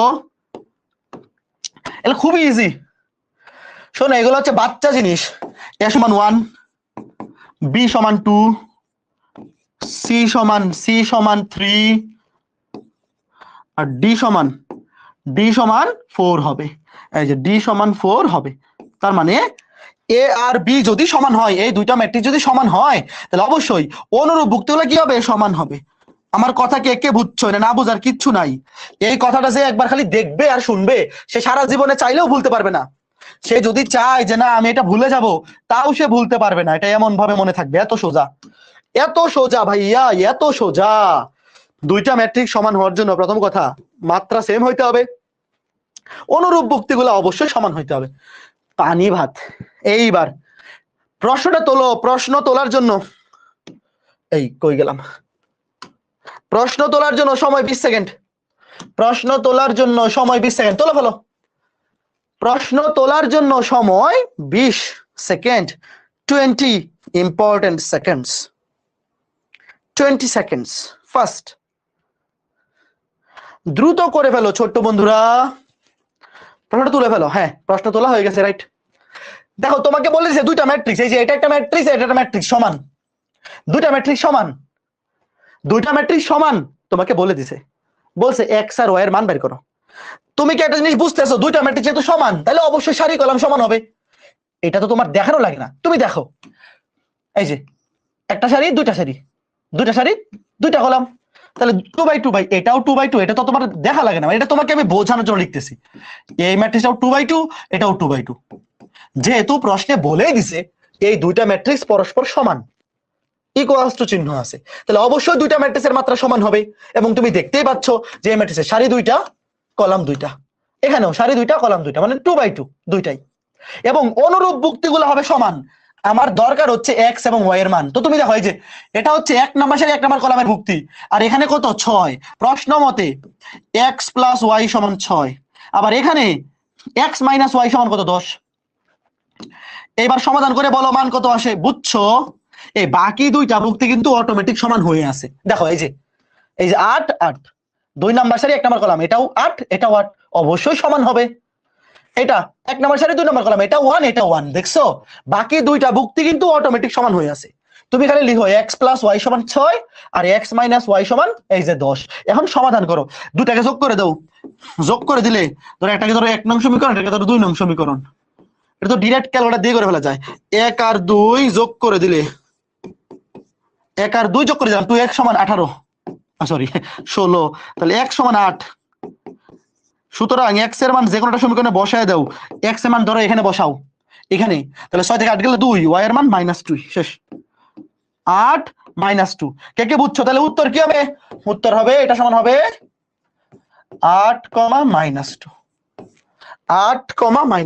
এটা খুবই ইজি। শোনো এগুলো হচ্ছে বাচ্চা জিনিস। এ সমান 1, বি সমান 2, সি সমান 3 আর ডি সমান 4 হবে। এই যে ডি সমান 4 হবে। তার মানে এ আর বি যদি সমান হয়, এই দুইটা ম্যাট্রিক্স যদি সমান হয় তাহলে অবশ্যই অনুরূপ ভুক্তিগুলো কি হবে? সমান হবে। আমার কথা কে বুঝছো? এটা না বুঝার কিচ্ছু নাই। এই কথাটা যে একবার খালি দেখবে আর শুনবে সে সারা জীবনে চাইলেও ভুলতে পারবে না। সে যদি চায় যে না আমি এটা ভুলে যাব, তাও সে ভুলতে পারবে না। এটা এমন ভাবে মনে থাকবে। এত সোজা, এত সোজা ভাইয়া, এত সোজা। দুইটা ম্যাট্রিক্স সমান হওয়ার জন্য প্রথম কথা মাত্রা সেম হইতে হবে, অনুরূপ ভুক্তিগুলো অবশ্যই সমান হইতে হবে। পানি ভাত। এইবার প্রশ্নটা তোলো। প্রশ্ন তোলার জন্য এই কই গেলাম? প্রশ্ন তোলার জন্য সময় 20 সেকেন্ড। প্রশ্ন তোলার জন্য সময় 20 সেকেন্ড। তোলো ফেলো। প্রশ্ন তোলার জন্য সময় 20 second. 20 important seconds. 20 seconds first. দ্রুত করে ফেলো ছোট্ট বন্ধুরা, প্রশ্নটা তুলে ফেলো। হ্যাঁ প্রশ্ন তোলা হয়ে গেছে, রাইট। দেখো তোমাকে বলেছে দুইটা ম্যাট্রিক্স, এই যে এটা একটা ম্যাট্রিক্স এটা একটা ম্যাট্রিক্স সমান। দুইটা ম্যাট্রিক্স সমান, দুইটা ম্যাট্রিক্স সমান তোমাকে বলে দিছে। বলছে এক্স আর ওয়াই এর মান বের করো। তুমি কি একটা জিনিস বুঝতেছো? দুইটা ম্যাট্রিক্স যেহেতু সমান তাহলে অবশ্যই সারি কলাম সমান হবে। এটা তো তোমার দেখানো লাগে না, তুমি দেখো। এই যে একটা সারি দুইটা সারি, দুইটা সারি দুইটা কলাম, তাহলে 2/2 ভাই, এটাও 2/2। এটা তো তোমার দেখা লাগে না, এটা তোমাকে আমি বোঝানোর জন্য লিখতেছি। এই ম্যাট্রিক্সটাও 2/2, এটাও 2/2। যেহেতু প্রশ্নে বলেই দিছে এই দুইটা ম্যাট্রিক্স পরস্পর সমান, ইকুয়ালস টু চিহ্ন আছে, তাহলে অবশ্যই দুইটা ম্যাট্রিক্সের মাত্রা সমান হবে। এবং তুমি দেখতেই পাচ্ছ যে এই ম্যাট্রিক্সের সারি দুইটা কলাম দুইটা, এখানেও সারি দুইটা কলাম দুইটা, মানে 2/2 দুইটাই। এবং অনুরূপ ভুক্তিগুলো হবে সমান। আমার দরকার হচ্ছে এক্স এবং ওয়াই এর মান। তো তুমি দেখো এই যে এটা হচ্ছে এক নাম্বার সারি এক নাম্বার কলামের ভুক্তি, আর এখানে কত 6। প্রশ্ন মতে এক্স প্লাস ওয়াই সমান 6। আবার এখানে এক্স মাইনাস ওয়াই সমান কত? 10। এবার সমাধান করে বলো মান কত আসে। বুঝছো? এই বাকি দুইটা ভুক্তি কিন্তু অটোমেটিক সমান হয়ে আছে। দেখো এই যে 8 8, 2 নাম্বার সারি 1 নাম্বার কলাম, এটাও 8 এটাও 8, অবশ্যই সমান হবে। এটা 1 নাম্বার সারি 2 নাম্বার কলাম, এটা 1 এটা 1। দেখছো বাকি দুইটা ভুক্তি কিন্তু অটোমেটিক সমান হয়ে আছে। তুমি খালি লিখো x প্লাস ওয়াই সমান 6 আর x মাইনাস ওয়াই সমান এই যে 10। এখন সমাধান করো, দুটাকে যোগ করে দাও। যোগ করে দিলে ধরো একটাকে ধরো 1 নং সমীকরণ, এটাকে ধরো 2 নং সমীকরণ। এটা তো ডিরেক্ট ক্যালকুলেটর দিয়ে করে ফেলা যায়। 1 আর 2 যোগ করে দিলে 1 আর 2 যোগ করে দিলাম 2x সমান 18, সরি 16, তাহলে x সমান 8। সুতরাং x এর মান যে কোনোটা সমীকরণে বসায় দাও। x এর মান ধরো এখানে বসাও, এখানে, তাহলে 6 থেকে 8 গেলে 2, y এর মান -2। শেষ। 8 -2। কে বুঝছো? তাহলে উত্তর কি হবে? উত্তর হবে এটা সমান হবে 8, -2। 8,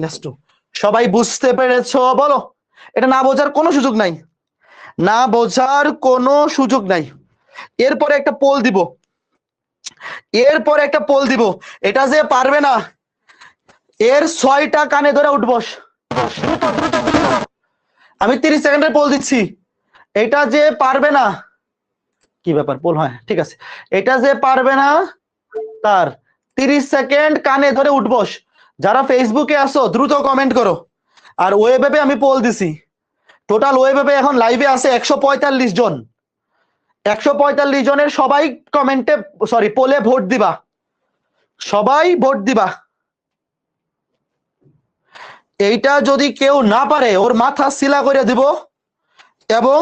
-2। সবাই বুঝতে পেরেছো? বলো এটা না বোঝার কোনো সুযোগ নাই, না বোঝার কোনো সুযোগ নাই। এরপরে একটা পোল দিব, এরপরে একটা পোল দিব। এটা যে পারবে না এর 6টা কানে ধরে উঠবস। আমি 30 সেকেন্ডের পোল দিচ্ছি। এটা যে পারবে না, কি ব্যাপার পোল, হয় ঠিক আছে, এটা যে পারবে না তার 30 সেকেন্ড কানে ধরে উঠবস। যারা ফেসবুকে আসো দ্রুত কমেন্ট করো। আর ওয়েবে আমি পোল দিছি, টোটাল ওয়েবে এখন লাইভে আছে 145 জন। 145 জনের সবাই কমেন্টে সরি পোলে ভোট দিবা, সবাই ভোট দিবা। এইটা যদি কেউ না পারে ওর মাথা শিলা করে দিব এবং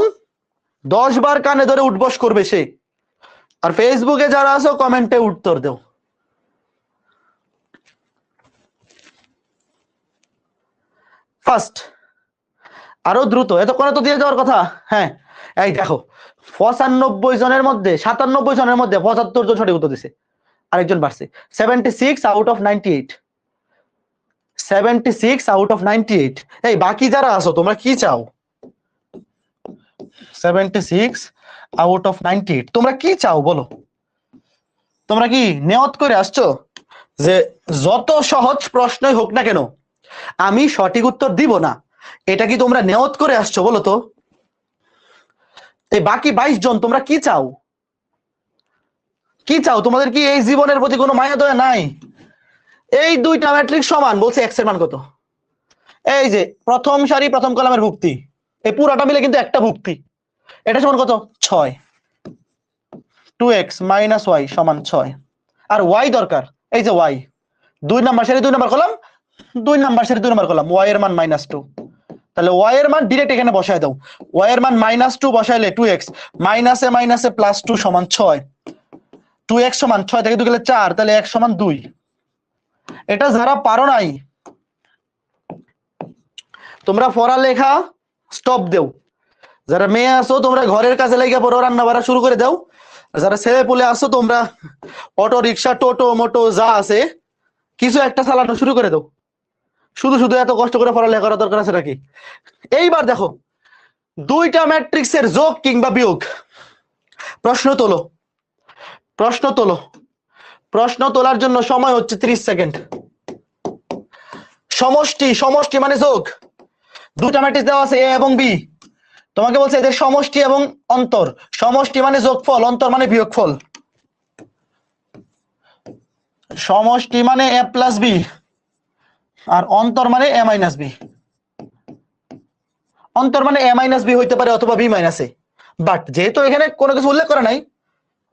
10 বার কানে ধরে উঠবস করবে সে। আর ফেসবুকে যারা আছো কমেন্টে উত্তর দেও। ফার্স্ট, আরো দ্রুত, এতক্ষণে তো দিয়ে যাওয়ার কথা। হ্যাঁ এই দেখো 95 জনের মধ্যে 97 জনের মধ্যে 75 জন সঠিক উত্তর দিছে, আরেকজন বাড়ছে। 76 আউট অফ 98, 76 আউট অফ 98। এই বাকি যারা আছো তোমরা কি চাও? 76 আউট অফ 98 তোমরা কি চাও বলো? তোমরা কি নিয়ত করে আসছো যে যত সহজ প্রশ্নই হোক না কেন আমি সঠিক উত্তর দিব না? এটা কি তোমরা নিয়ত করে আসছো বলো তো? এই বাকি 22 জন তোমরা কি চাও? কি চাও? তোমাদের কি এই জীবনের প্রতি কোনো মায়া দয়া নাই? এই দুইটা ম্যাট্রিক্স সমান, বলছে এক্স এর মান কত? এই যে প্রথম সারি প্রথম কলামের ভুক্তি, এই পুরাটা মিলে কিন্তু একটা ভুক্তি। এটা সমান কত? 6। 2x মাইনাস ওয়াই সমান 6। আর ওয়াই দরকার, এই যে ওয়াই 2 নাম্বার সারি 2 নাম্বার কলাম, 2 নাম্বার সারি 2 নাম্বার কলাম, ওয়াই এর মান -2। তাহলে ওয়াই এর মান ডিরেক্ট এখানে বসায় দাও। ওয়াই এর মান -2 বসাইলে 2x মাইনাসে মাইনাসে +2 সমান 6। 2x সমান 6 থেকে 2 গেলে 4, তাহলে x সমান 2। এটা যারা পারো নাই তোমরা পড়ালেখা স্টপ দেও। যারা মেয়ে আসো তোমরা ঘরের কাজে লাগিয়ে পড়ো, রান্না বাড়া শুরু করে দাও। যারা ছেলে পুলে আসো তোমরা অটো রিক্সা টোটো মোটো যা আছে কিছু একটা চালানো শুরু করে দাও। শুধু শুধু এত কষ্ট করে পড়ালেখা করার দরকার আছে নাকি? এইবার দেখো দুইটা ম্যাট্রিক্সের যোগ কিংবা বিয়োগ। প্রশ্ন তোলো, প্রশ্ন তোলো। প্রশ্ন তোলার জন্য সময় হচ্ছে 30 সেকেন্ড। সমষ্টি, সমষ্টি মানে যোগ। দুটা ম্যাট্রিক্স দেওয়া আছে এ এবং বি, তোমাকে বলছে এদের সমষ্টি এবং অন্তর। সমষ্টি মানে যোগফল, অন্তর মানে বিয়োগফল। সমষ্টি মানে a প্লাস বি আর অন্তর মানে a মাইনাস বি। অন্তর মানে a মাইনাস বি হইতে পারে অথবা বি মাইনাস এ, বাট যেহেতু এখানে কোনো কিছু উল্লেখ করা নাই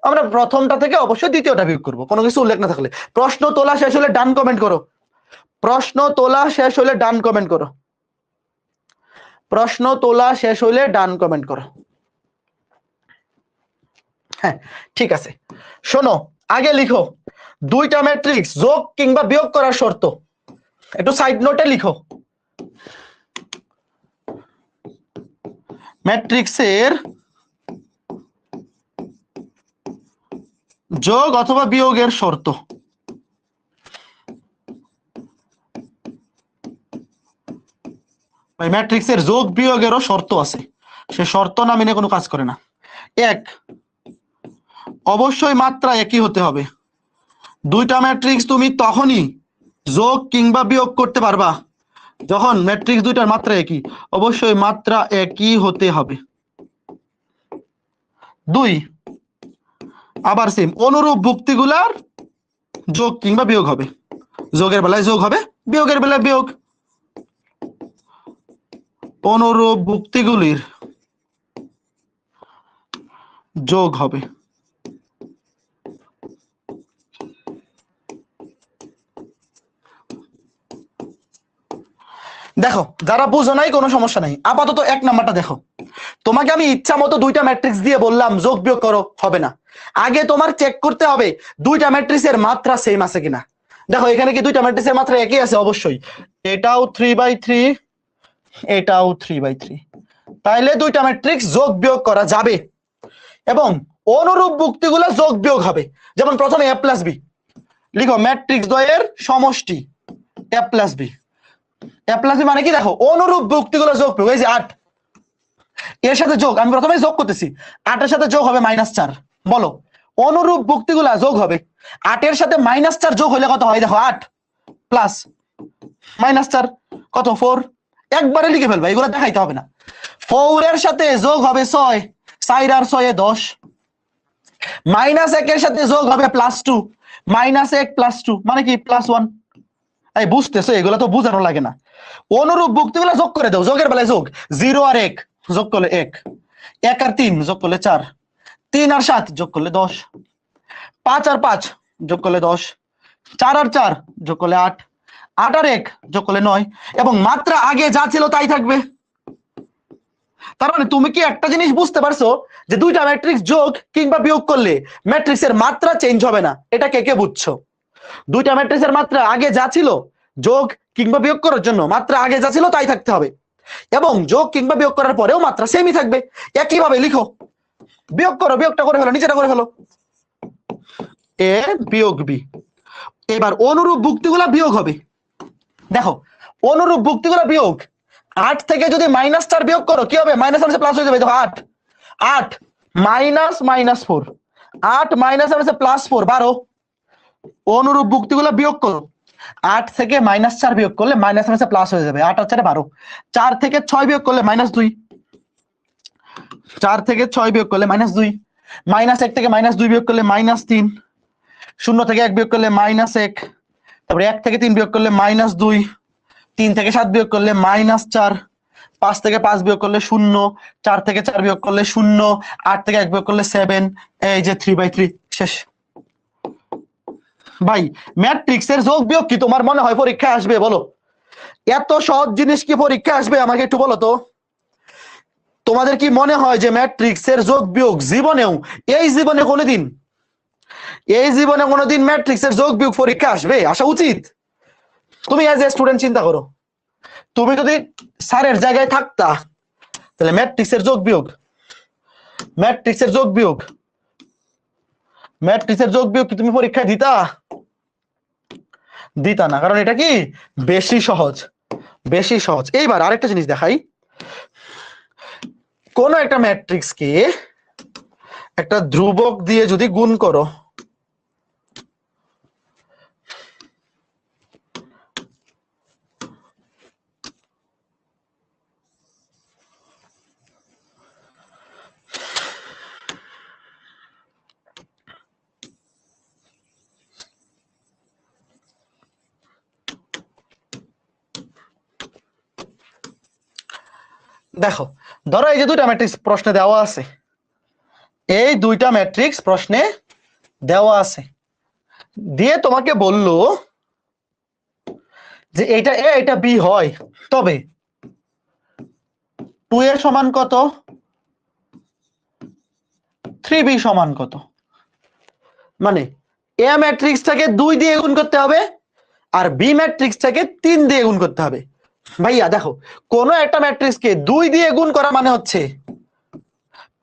আমরা প্রথমটা থেকে অবশ্যই দ্বিতীয়টা বিয়োগ করব, কোনো কিছু উল্লেখ না থাকলে। প্রশ্ন তোলা শেষ হলে ডান কমেন্ট করো। প্রশ্ন তোলা শেষ হলে ডান কমেন্ট করো। প্রশ্ন তোলা শেষ হলে ডান কমেন্ট করো। হ্যাঁ ঠিক আছে, শোনো আগে লিখো দুইটা ম্যাট্রিক্স যোগ কিংবা বিয়োগ করার শর্ত। একটু সাইড নোটে লিখো। ম্যাট্রিক্সের যোগ অথবা বিয়োগের শর্ত। ম্যাট্রিক্সের যোগ বিয়োগেরও শর্ত আছে, সে শর্ত না মেনে কোনো কাজ করে না। এক, অবশ্যই মাত্রা একই হতে হবে। দুইটা ম্যাট্রিক্স তুমি তখনই যোগ কিংবা বিয়োগ করতে পারবা যখন ম্যাট্রিক্স দুইটার মাত্রা একই। অবশ্যই মাত্রা একই হতে হবে। দুই, আবার সেম অনুরূপ ভুক্তিগুলার যোগ কিংবা বিয়োগ হবে। যোগের বেলায় যোগ হবে, বিয়োগের বেলায় বিয়োগ। অনুরূপ ভুক্তিগুলির যোগ হবে। দেখো যারা বুঝো নাই কোনো সমস্যা নাই, আপাতত 1 নাম্বারটা দেখো। তোমাকে আমি ইচ্ছা মতো দুইটা ম্যাট্রিক্স দিয়ে বললাম যোগ বিয়োগ করো, হবে না। আগে তোমার চেক করতে হবে দুইটা ম্যাট্রিক্সের মাত্রা সেম আছে কিনা। দেখো এখানে কি দুইটা ম্যাট্রিক্সের মাত্রা একই আছে? অবশ্যই। এটাও 3/3, এটাও 3/3, তাইলে দুইটা ম্যাট্রিক্স যোগ বিয়োগ করা যাবে এবং অনুরূপ ভুক্তিগুলো যোগ বিয়োগ হবে। যেমন প্রথমে a প্লাস বি লিখো, ম্যাট্রিক্স দ্বয়ের সমষ্টি a plus B. A plus B মানে কি দেখো অনুরূপ যুক্তিগুলো যোগ করবে। এই যে 8 এর সাথে যোগ, আমি প্রথমে যোগ করতেছি, 8 এর সাথে যোগ হবে -4। বলো অনুরূপ যুক্তিগুলা যোগ হবে, 8 এর সাথে -4 যোগ হলে কত হয় দেখো, 8 প্লাস -4 কত 4। একবারে লিখে ফেলবা, এগুলো দেখাইতে হবে না। 4 এর সাথে যোগ হবে 6, 4 আর 6 10। -1 এর সাথে যোগ হবে +2, -1 +2 মানে কি +1। এই বুঝতেছো, এগুলো তো বুঝানো লাগে না। অনুরূপ যুক্তিগুলো যোগ করে দাও, যোগের বেলায় যোগ, 0 আর 1 যোগ করলে 1, 1 আর 3 যোগ করলে 4, 3 আর 7 যোগ করলে 10, 5 আর 5 যোগ করলে 10, 4 আর 4 যোগ করলে 8, 8 আর 1 যোগ করলে 9, এবং মাত্রা আগে যা ছিল তাই থাকবে। তার মানে তুমি কি একটা জিনিস বুঝতে পারছো যে দুইটা ম্যাট্রিক্স যোগ কিংবা বিয়োগ করলে ম্যাট্রিক্সের মাত্রা চেঞ্জ হবে না? এটা কে কে বুঝছো? দুইটা ম্যাট্রিক্সের মাত্রা আগে যা ছিল যোগ কিংবা বিয়োগ করার জন্য মাত্রা আগে যা ছিল তাই থাকতে হবে, এবং যোগ কিংবা বিয়োগ করার পরেও মাত্রা সেমই থাকবে। একইভাবে লিখো, বিয়োগ করো, বিয়োগটা করে ফেলো, নিচেটা করে ফেলো, এ বিয়োগ বি। এবার অনুরূপ যুক্তিগুলা বিয়োগ হবে। দেখো অনুরূপ যুক্তিগুলা বিয়োগ, 8 থেকে যদি -4 বিয়োগ করো কি হবে? -4 প্লাস হয়ে যাবে। দেখো 8 8 মাইনাস -4, 8 -4 +4 12। অনুরূপ যুক্তিগুলো বিয়োগ করো, 8 থেকে -4 বিয়োগ করলে -4 প্লাস হয়ে যাবে, 8 আর 4 12। 4 থেকে 6 বিয়োগ করলে -2, 4 থেকে 6 বিয়োগ করলে -2, -1 থেকে -2 বিয়োগ করলে -3, 0 থেকে 1 বিয়োগ করলে -1, তারপরে 1 থেকে 3 বিয়োগ করলে -2, 3 থেকে 7 বিয়োগ করলে -4, 5 থেকে 5 বিয়োগ করলে 0, 4 থেকে 4 বিয়োগ করলে 0, 8 থেকে 1 বিয়োগ করলে 7। এই যে 3/3 শেষ। ভাই ম্যাট্রিক্সের যোগ বিয়োগ কি তোমার মনে হয় পরীক্ষায় আসবে? বলো, এত সহজ জিনিস কি পরীক্ষায় আসবে? আমাকে একটু বলো তো, তোমাদের কি মনে হয় যে ম্যাট্রিক্সের যোগ বিয়োগ জীবনেও, এই জীবনে কোনোদিন ম্যাট্রিক্সের যোগ বিয়োগ পরীক্ষা আসবে? আসা উচিত? তুমি অ্যাজ এ স্টুডেন্ট চিন্তা করো, তুমি যদি স্যারের জায়গায় থাকতা তাহলে ম্যাট্রিক্সের যোগ বিয়োগ কি তুমি পরীক্ষায় দিতা না, কারণ এটা কি বেশি সহজ। এইবার আরেকটা জিনিস দেখাই, কোন একটা ম্যাট্রিক্সকে একটা ধ্রুবক দিয়ে যদি গুণ করো, দেখো ধরো এই যে দুইটা ম্যাট্রিক্স প্রশ্নে দেওয়া আছে, এই দুইটা ম্যাট্রিক্স প্রশ্নে দেওয়া আছে, দিয়ে তোমাকে বললো যে এটা এ এটা বি হয়, তবে 2a সমান কত, 3b সমান কত। মানে এ ম্যাট্রিক্সটাকে 2 দিয়ে গুণ করতে হবে আর বি ম্যাট্রিক্সটাকে 3 দিয়ে গুণ করতে হবে। ভাইয়া দেখো, কোন একটা ম্যাট্রিক্সকে 2 দিয়ে গুণ করা মানে হচ্ছে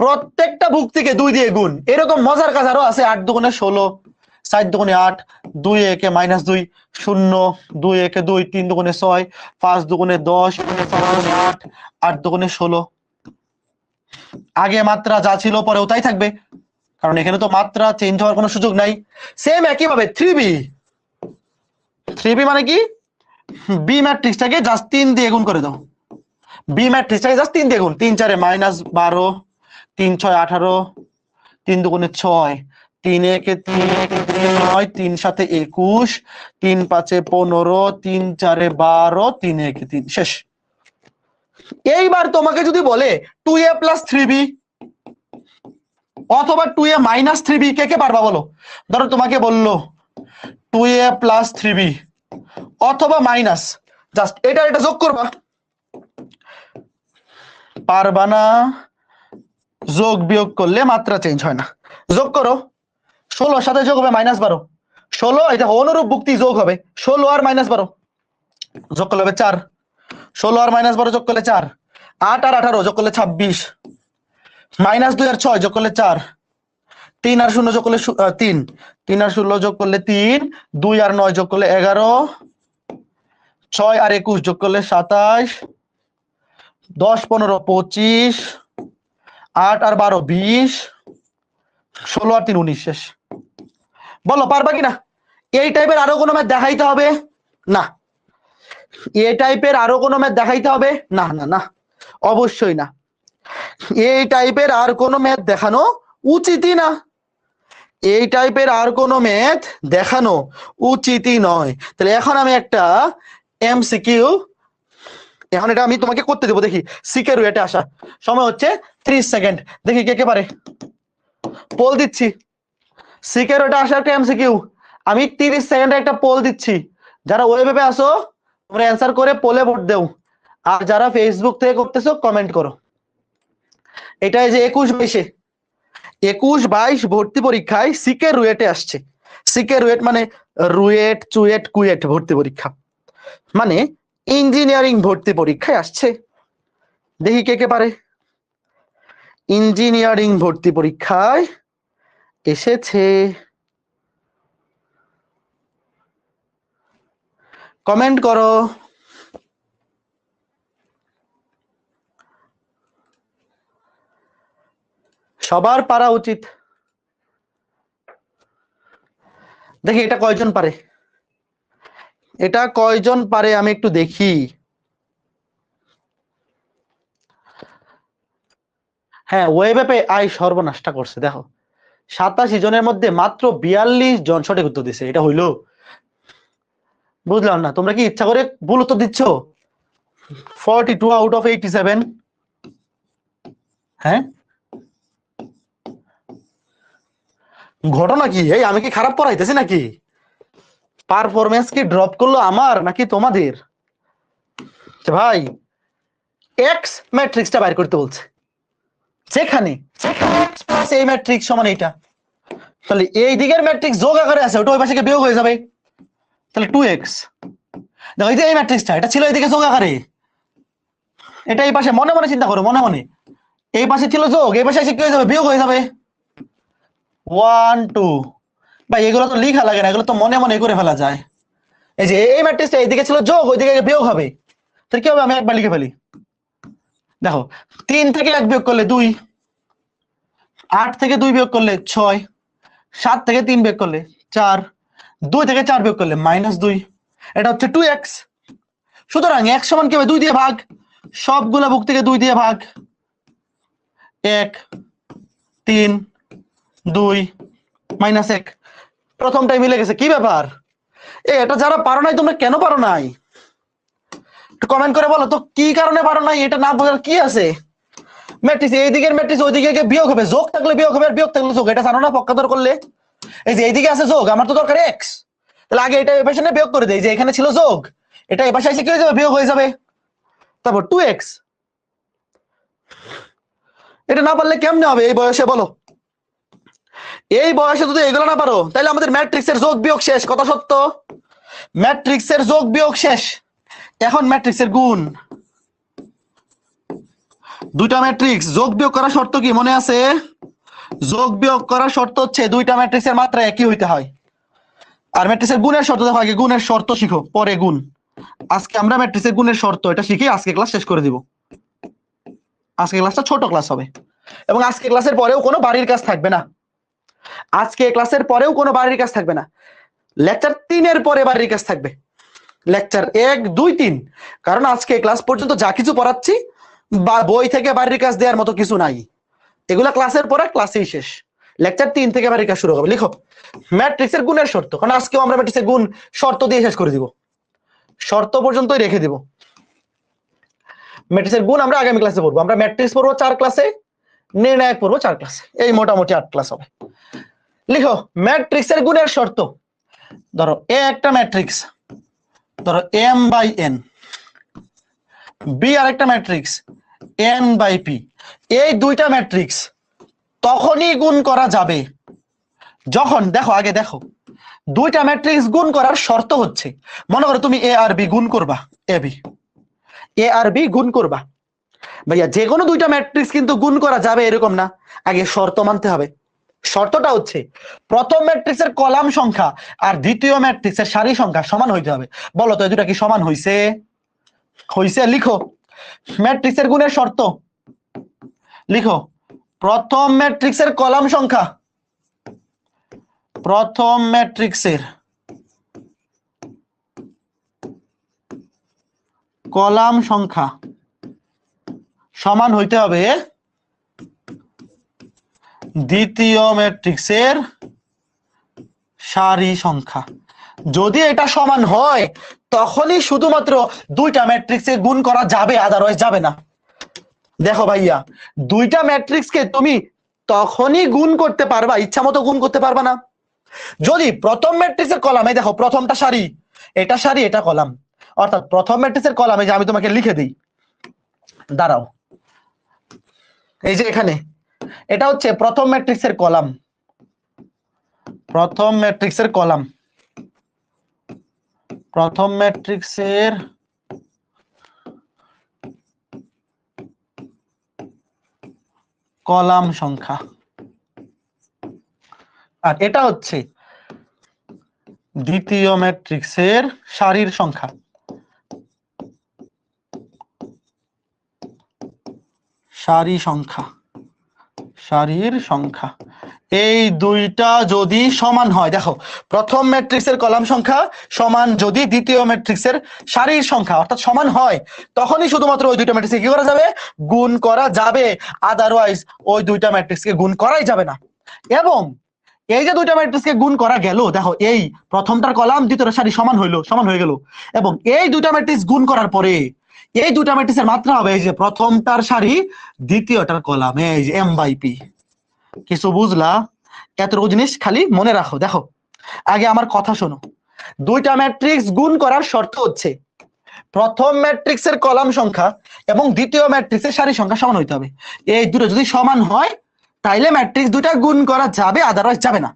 প্রত্যেকটা ভুক্তিকে 2 দিয়ে গুণ। এরকম মজার কাজ আরো আছে, 8 দুগুণে 16, 4 দুগুণে 8, 2 একে -2, 0, 2 একে 2, 3 দুগুণে 6, 5 দুগুণে 10, 4 দুগুণে 8, 8 দুগুণে 16। আগে মাত্রা যা ছিল পরেও তাই থাকবে, কারণ এখানে তো মাত্রা চেঞ্জ হওয়ার কোনো সুযোগ নাই। সেম একইভাবে 3b মানে কি, বি ম্যাট্রিক্সটাকে জাস্ট 3 দিয়ে গুণ করে দাও। বি ম্যাট্রিক্সটাকে জাস্ট 3 দিয়ে গুণ, 3 4 -12, 3 6 18, 3 দুগুণে 6, 3 1 3 9, 3 7 21, 3 5 15, 3 4 12, 3 1 3 শেষ। এইবার তোমাকে যদি বলে 2a + 3b অথবা 2a - 3b, কে কে পারবা বলো? ধরো তোমাকে বললো 2a + 3b অথবা মাইনাস, জাস্ট এটা যোগ করবা, পারবা না? যোগ বিয়োগ করলে মাত্রা চেঞ্জ হয় না। যোগ করো, 16 সাথে যোগ হবে -12, 16 এটা অনুরূপ যুক্তি যোগ হবে, 16 আর -12 যোগ করলে হবে 4, 16 আর -12 যোগ করলে 4, 8 আর 18 যোগ করলে 26, -2 আর 6 যোগ করলে 4, 3 আর 0 যোগ করলে 3, 3 আর 16 যোগ করলে 3, 2 আর 9 যোগ করলে 11, 6 আর 21 যোগ করলে 27, 10 15 25, 8 আর 12 20, 16 আর 3 19 শেষ। বলো পারবা কিনা? এই টাইপের আরো কোনো ম্যাথ দেখাইতে হবে না? এই টাইপের আরো কোনো ম্যাথ দেখাইতে হবে না? না না, অবশ্যই না। এই টাইপের আর কোনো ম্যাথ দেখানো উচিতই না। এই টাইপের আর কোনো ম্যাথ দেখানো উচিতই নয়। তাহলে এখন আমি একটা এমসিকিউ, এখন এটা আমি তোমাকে করতে দেবো। দেখি সিকে রুয়েটে আসা। সময় হচ্ছে 30 সেকেন্ড। দেখি কে কে পারে। পোল দিচ্ছি। সিকে রুয়েটে আসা একটা এমসিকিউ। আমি 30 সেকেন্ডে একটা পোল দিচ্ছি। যারা ওয়েবে আসো তোমরা অ্যান্সার করে পোলে ভোট দেও, আর যারা ফেসবুক থেকে করতেছো কমেন্ট করো। এটা এই যে 21-22 ভর্তি পরীক্ষায় সিকে রুয়েটে আসছে। সিকে রুয়েট মানে রুয়েট চুয়েট কুয়েট ভর্তি পরীক্ষা, মানে ইঞ্জিনিয়ারিং ভর্তি পরীক্ষায় আসছে। দেখি কে কে পারে। ইঞ্জিনিয়ারিং ভর্তি পরীক্ষায় এসেছে, কমেন্ট করো। সবার পারা উচিত। দেখি এটা কয়জন পারে, এটা কয়জন পারে আমি একটু দেখি। হ্যাঁ, ওয়েবে আই সর্বনাশটা করছে। দেখো 87 জনের মধ্যে মাত্র 42 জন সঠিক উত্তর দিছে। এটা হইলো? বুঝলাম না, তোমরা কি ইচ্ছা করে ভুল উত্তর দিচ্ছ? 42 আউট অফ 87। হ্যাঁ, ঘটনা কি? এই আমি কি খারাপ পড়াইতেছি নাকি? পারফরমেন্স কি ড্রপ করলো আমার নাকি তোমাদের? ভাই এক্স ম্যাট্রিক্সটা বাইর করতে বলছে, যেখানে এই ম্যাট্রিক্স সমান এইটা, তাহলে এই দিকের ম্যাট্রিক্স যোগ আকারে আছে, ওটা ওই পাশে বিয়োগ হয়ে যাবে। তাহলে 2x। দেখো এই যে এই ম্যাট্রিক্সটা, এটা ছিল এইদিকে যোগ আকারে, এটা এই পাশে মনে মনে চিন্তা করো, মনে মনে এই পাশে ছিল যোগ, এই পাশে এসে কি হয়ে যাবে? বিয়োগ হয়ে যাবে। 1 2। ভাই এগুলো তো লেখা লাগে না, এগুলো তো মনে মনে করে ফেলা যায়। এই যে এই ম্যাট্রিক্সটা এইদিকে ছিল যোগ, ওইদিকে বিয়োগ হবে। তাহলে কি হবে? আমি একবার লিখে ফেলি। দেখো 3 থেকে 1 বিয়োগ করলে 2, 8 থেকে 2 বিয়োগ করলে 6, 7 থেকে 3 বিয়োগ করলে 4, 2 থেকে 4 বিয়োগ করলে -2। এটা হচ্ছে 2x। সুতরাং x সমান কি হবে? 2 দিয়ে ভাগ, সবগুলা বুক থেকে 2 দিয়ে ভাগ। 1 3 2 -1। প্রথমটাই মিলে গেছে। কি ব্যাপার? এটা যারা পারো নাই, তোমরা কেন পারো নাই? একটু কমেন্ট করে বলো তো কি কারণে পারো নাই। এটা না বোঝার কি আছে? ম্যাট্রিক্স এই দিকের ম্যাট্রিক্স ওই দিকে বিয়োগ হবে, যোগ থাকলে বিয়োগ হবে, আর বিয়োগ থাকলে যোগ। এটা জানো না পক্ষান্তর করলে? এই যে এইদিকে আছে যোগ, আমার তো দরকার x, তাহলে আগে এটা এই পাশে বিয়োগ করে দেই। যে এখানে ছিল যোগ, এটা এই পাশে এসে কি হয়ে যাবে? বিয়োগ হয়ে যাবে। তারপর 2x। এটা না পারলে কেমনে হবে এই বয়সে বলো? এই বয়সে যদি এগুলো না পারো, তাহলে আমাদের ম্যাট্রিক্সের যোগ বিয়োগ শেষ। কথা সত্য, ম্যাট্রিক্সের যোগ বিয়োগ শেষ। এখন ম্যাট্রিক্সের গুণ। দুইটা ম্যাট্রিক্স যোগ বিয়োগ করার শর্ত কি মনে আছে? যোগ বিয়োগ করার শর্ত হচ্ছে দুইটা ম্যাট্রিক্সের মাত্রা একই হইতে হয়। আর ম্যাট্রিক্সের গুণের শর্ত দেখো, আগে গুণের শর্ত শিখো, পরে গুণ। আজকে আমরা ম্যাট্রিক্সের গুণের শর্ত এটা শিখে আজকে ক্লাস শেষ করে দিব। আজকে ক্লাসটা ছোট ক্লাস হবে, এবং আজকে ক্লাসের পরেও কোনো বাড়ির কাজ থাকবে না। আজকে ক্লাসের পরেও কোনো বাড়ির কাজ থাকবে না। লেকচার 3 এর পরে বাড়ির কাজ থাকবে, লেকচার 1 2 3। কারণ আজকে ক্লাস পর্যন্ত যা কিছু পড়াচ্ছি বা বই থেকে বাড়ির কাজ দেওয়ার মতো কিছু নাই। এগুলা ক্লাসের পরে ক্লাসেই শেষ। লেকচার 3 থেকে বাড়ির কাজ শুরু হবে। লিখো ম্যাট্রিক্সের গুণের শর্ত, কারণ আজকেও আমরা ম্যাট্রিক্সের গুণ শর্ত দিয়ে শেষ করে দিব, শর্ত পর্যন্তই রেখে দিব। ম্যাট্রিক্সের গুণ আমরা আগামী ক্লাসে পড়বো। আমরা ম্যাট্রিক্স পড়বো 4 ক্লাসে, নির্ণায়ক পড়বো 4 ক্লাসে, এই মোটামুটি 8 ক্লাস হবে। লিখো ম্যাট্রিক্সের গুণের শর্ত। ধরো এ একটা ম্যাট্রিক্স, ধরো m/n, বি আর একটা ম্যাট্রিক্স n/p। এই দুইটা ম্যাট্রিক্স তখনই গুণ করা যাবে যখন, দেখো আগে দেখো, দুইটা ম্যাট্রিক্স গুণ করার শর্ত হচ্ছে, মনে করো তুমি এ আর বি গুণ করবা, এ আর বি গুণ করবা। ভাইয়া যে কোনো দুইটা ম্যাট্রিক্স কিন্তু গুণ করা যাবে এরকম না, আগে শর্ত মানতে হবে। শর্তটা হচ্ছে প্রথম ম্যাট্রিক্সের কলাম সংখ্যা আর দ্বিতীয় ম্যাট্রিক্সের সারি সংখ্যা সমান হইতে হবে। বলো তো এই দুটা কি সমান হইছে? হইছে, লিখো। ম্যাট্রিক্সের গুণের শর্ত লিখো। প্রথম ম্যাট্রিক্সের কলাম সংখ্যা, প্রথম ম্যাট্রিক্সের কলাম সংখ্যা সমান হইতে হবে দ্বিতীয় ম্যাট্রিক্সের সারি সংখ্যা। যদি এটা সমান হয় তখনই শুধুমাত্র দুইটা ম্যাট্রিক্সে গুণ করা যাবে, আদারওয়াইজ যাবে না। দেখো ভাইয়া, দুইটা ম্যাট্রিক্সকে তুমি তখনই গুণ করতে পারবা, ইচ্ছা মতো গুণ করতে পারবা না, যদি প্রথম ম্যাট্রিক্সের কলামে, দেখো প্রথমটা সারি, এটা সারি, এটা কলাম, অর্থাৎ প্রথম ম্যাট্রিক্সের কলামে যে আমি তোমাকে লিখে দিই, দাঁড়াও, এই যে এখানে এটা হচ্ছে প্রথম ম্যাট্রিক্সের কলাম, প্রথম ম্যাট্রিক্সের কলাম, প্রথম ম্যাট্রিক্সের কলাম সংখ্যা, আর এটা হচ্ছে দ্বিতীয় ম্যাট্রিক্সের সারির সংখ্যা। সারি সংখ্যা, সারির সংখ্যা, এই দুইটা যদি সমান হয়, দেখো প্রথম ম্যাট্রিক্সের কলাম সংখ্যা সমান যদি দ্বিতীয় ম্যাট্রিক্সের সারির সংখ্যা অর্থাৎ সমান হয়, তখনই শুধুমাত্র ওই দুইটা ম্যাট্রিক্সকে কি করা যাবে? গুণ করা যাবে, আদারওয়াইজ ওই দুইটা ম্যাট্রিক্সকে গুণ করাই যাবে না। এবং এই যে দুইটা ম্যাট্রিক্সকে গুণ করা গেল, দেখো এই প্রথমটার কলাম দ্বিতীয়টার সারি সমান হইলো, সমান হয়ে গেল, এবং এই দুইটা ম্যাট্রিক্স গুণ করার পরে এই দুইটা ম্যাট্রিক্সের মাত্রা হবে এই যে প্রথমটার সারি দ্বিতীয়টার কলাম, এই যে m/p। কিছু বুঝলা? এতটুকু জিনিস খালি মনে রাখো। দেখো আগে আমার কথা শোনো, দুইটা ম্যাট্রিক্স গুণ করার শর্ত হচ্ছে প্রথম ম্যাট্রিক্সের কলাম সংখ্যা এবং দ্বিতীয় ম্যাট্রিক্সের সারি সংখ্যা সমান হইতে হবে। এই দুটো যদি সমান হয় তাইলে ম্যাট্রিক্স দুইটা গুণ করা যাবে, আদারওয়াইজ যাবে না।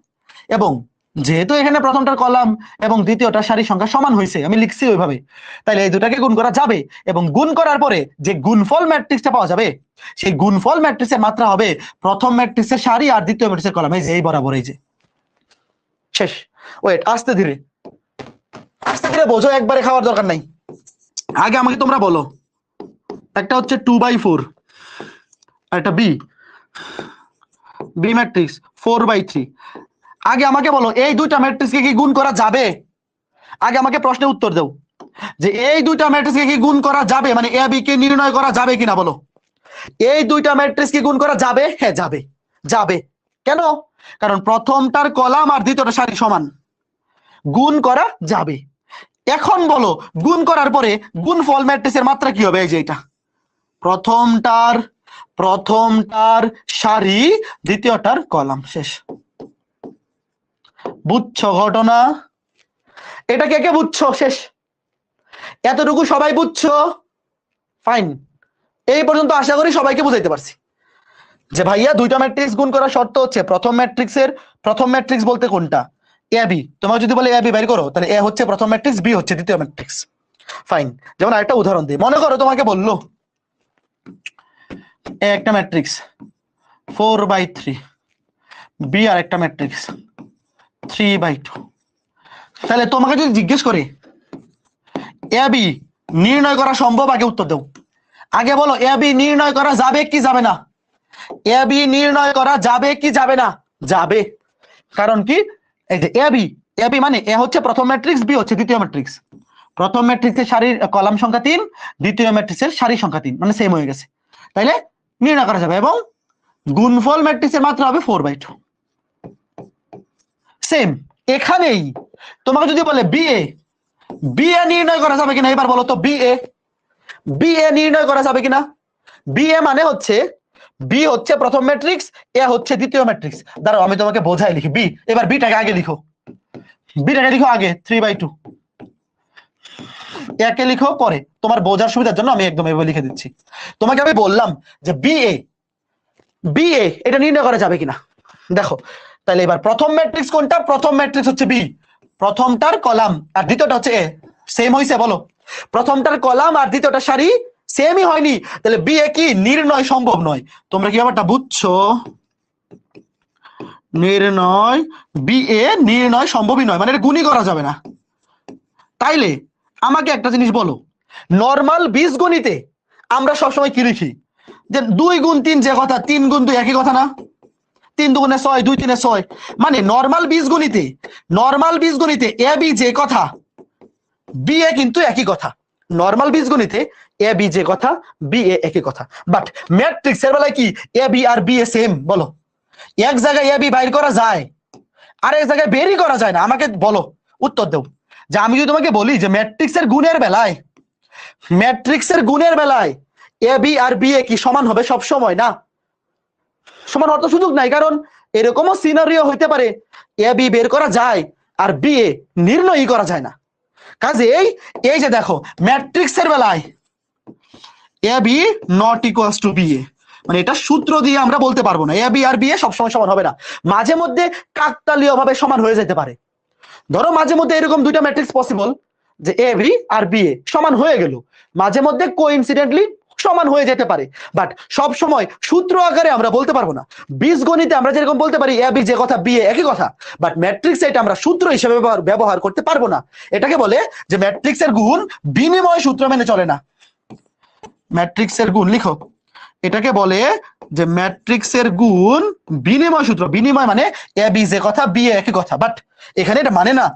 এবং যেহেতু এখানে প্রথমটার কলাম এবং দ্বিতীয়টার সারি সংখ্যা সমান হয়েছে, আমি লিখছি ওইভাবে, তাইলে এই দুটাকে গুণ করা যাবে, এবং গুণ করার পরে যে গুণফল ম্যাট্রিক্সটা পাওয়া যাবে সেই গুণফল ম্যাট্রিক্সের মাত্রা হবে প্রথম ম্যাট্রিক্সের সারি আর দ্বিতীয় ম্যাট্রিক্সের কলাম, এই যে এই বরাবর, এই যে শেষ। ওয়েট, আস্তে ধীরে, আস্তে ধীরে বোঝো, একবারে খাওয়ার দরকার নাই। আগে আমাকে তোমরা বলো, একটা হচ্ছে 2/4 আর একটা বি ম্যাট্রিক্স 4/3। আগে আমাকে বলো এই দুইটা ম্যাট্রিক্সকে কি গুণ করা যাবে? আগে আমাকে প্রশ্নের উত্তর দাও যে এই দুইটা ম্যাট্রিক্সকে কি গুণ করা যাবে, মানে এ বি কে নির্ণয় করা যাবে কিনা বলো। এই দুইটা ম্যাট্রিক্স কি গুণ করা যাবে? হ্যাঁ যাবে, যাবে। কেন? কারণ প্রথমটার কলাম আর দ্বিতীয়টা সারি সমান, গুণ করা যাবে। এখন বলো গুণ করার পরে গুণফল ম্যাট্রিক্সের মাত্রা কি হবে? এই যে এটা প্রথমটার সারি দ্বিতীয়টার কলাম, শেষ। বুঝছো ঘটনা? এটা কে কে বুঝছো? শেষ। এতটুকু সবাই বুঝছো? ফাইন। এই পর্যন্ত আশা করি সবাইকে বুঝাইতে পারছি যে ভাইয়া দুইটা ম্যাট্রিক্স গুণ করার শর্ত হচ্ছে প্রথম ম্যাট্রিক্স বলতে কোনটা? A B. তোমাকে যদি বলে এ বি বের করো, তাহলে এ হচ্ছে প্রথম ম্যাট্রিক্স, বি হচ্ছে দ্বিতীয় ম্যাট্রিক্স। ফাইন। যেমন আরেকটা উদাহরণ দিই, মনে করো তোমাকে বললো এ একটা ম্যাট্রিক্স 4/3, বি আর একটা ম্যাট্রিক্স 3/2। তাহলে তোমাকে যদি জিজ্ঞেস করে এ বি নির্ণয় করা সম্ভব, আগে উত্তর দাও। আগে বলো এ বি নির্ণয় করা যাবে কি যাবে না? এ বি নির্ণয় করা যাবে কি যাবে না? যাবে। কারণ কি? এই যে এ বি মানে এ হচ্ছে প্রথম ম্যাট্রিক্স, বি হচ্ছে দ্বিতীয় ম্যাট্রিক্স। প্রথম ম্যাট্রিক্সের সারির কলাম সংখ্যা 3, দ্বিতীয় ম্যাট্রিক্সের সারি সংখ্যা 3, মানে সেম হয়ে গেছে, তাইলে নির্ণয় করা যাবে। এবং গুণফল ম্যাট্রিক্সের মাত্রা হবে 4/2। সেম এখানেই তোমাকে যদি বলে বি এ নির্ণয় করা যাবে কিনা, এবার বলো তো বি এ নির্ণয় করা যাবে কিনা? বি এ মানে হচ্ছে বি হচ্ছে প্রথম ম্যাট্রিক্স, এ হচ্ছে দ্বিতীয় ম্যাট্রিক্স। দাঁড়াও আমি তোমাকে বোঝাই লিখি। বি, এবার বিটাকে আগে লিখো, বিটাকে লিখো আগে 3/2, একে লিখো পরে। তোমার বোঝার সুবিধার জন্য আমি একদম এভাবে লিখে দিচ্ছি। তোমাকে আমি বললাম যে বি এ এটা নির্ণয় করা যাবে কিনা। দেখো তাহলে এবার প্রথম ম্যাট্রিক্স কোনটা? প্রথম ম্যাট্রিক্স হচ্ছে বি, প্রথমটার কলাম আর দ্বিতীয়টা হচ্ছে এ, সেম হইছে বলো? প্রথমটার কলাম আর দ্বিতীয়টা সারি সেমই হয়নি, তাহলে বি এ কি নির্ণয় সম্ভব নয়। তোমরা কি ব্যাপারটা বুঝছো? নির্ণয় বি এ নির্ণয় সম্ভবই নয়, মানে এটা গুণই করা যাবে না। তাইলে আমাকে একটা জিনিস বলো, নর্মাল বীজগণিতে আমরা সবসময় কি লিখি, যে 2 গুণ 3 যে কথা, 3 গুণ 2 একই কথা না, 3 দুগুণে 6, 2 3 6, মানে নর্মাল বীজগণিতে এ বি যে কথা, বি এ কিন্তু একই কথা। নর্মাল বীজগণিতে এ বি যে কথা, বি এ একই কথা। বাট ম্যাট্রিক্সের বেলায় কি A B R B A same? বলো, এক জায়গায় এ বি বাইর করা যায়, আর এক জায়গায় বেরই করা যায় না। আমাকে বলো, উত্তর দেও। যে আমি যদি তোমাকে বলি যে ম্যাট্রিক্সের গুণের বেলায় A B R B A কি সমান হবে? সব সময় না, সমান হওয়ার তো সুযোগ নাই, কারণ এরকমও সিনারিও হইতে পারে এ বি বের করা যায় আর বি এ নির্ণয়ই করা যায় না। কাজে এই যে দেখো, ম্যাট্রিক্সের বেলায় A B not equals to B A, মানে এটা সূত্র দিয়ে আমরা বলতে পারবো না A B R B A সবসময় সমান হবে না। মাঝে মধ্যে কাকতালীয় ভাবে সমান হয়ে যেতে পারে। ধরো মাঝে মধ্যে এরকম দুইটা ম্যাট্রিক্স পসিবল যে A B R B A সমান হয়ে গেল, মাঝে মধ্যে কোইনসিডেন্টলি সমান হয়ে যেতে পারে, বাট সব সময় সূত্র আকারে আমরা বলতে পারবো না। বীজগণিতে আমরা যেরকম বলতে পারি এ বি যে কথা, বি এ একই কথা, বাট ম্যাট্রিক্সে এটা আমরা সূত্র হিসেবে ব্যবহার করতে পারবো না। এটাকে বলে যে ম্যাট্রিক্সের গুণ বিনিময় সূত্র মেনে চলে না। ম্যাট্রিক্সের গুণ লিখো, এটাকে বলে যে ম্যাট্রিক্সের গুণ বিনিময় সূত্র। বিনিময় মানে এ বি যে কথা, বি এ একই কথা, বাট এখানে এটা মানে না।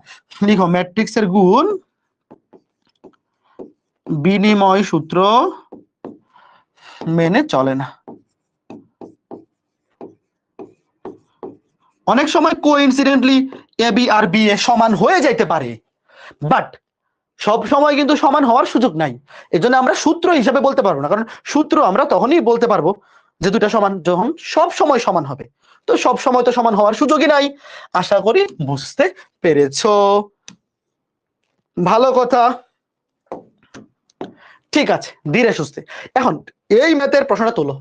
লিখো, ম্যাট্রিক্সের গুণ বিনিময় সূত্র মেনে চলে না। অনেক সময় coincidentally A B R B A সমান হয়ে যাইতে পারে, বাট সব সময় কিন্তু সমান হওয়ার সুযোগ নাই। এজন্য আমরা সূত্র হিসেবে বলতে পারবো না, কারণ সূত্র আমরা তখনই বলতে পারবো যে দুটা সমান যখন সব সময় সমান হবে। তো সব সময় তো সমান হওয়ার সুযোগই নাই। আশা করি বুঝতে পেরেছো। ভালো কথা, ঠিক আছে, ধীরে সুস্থে। এখন এই ম্যাথের প্রশ্নটা তোলো,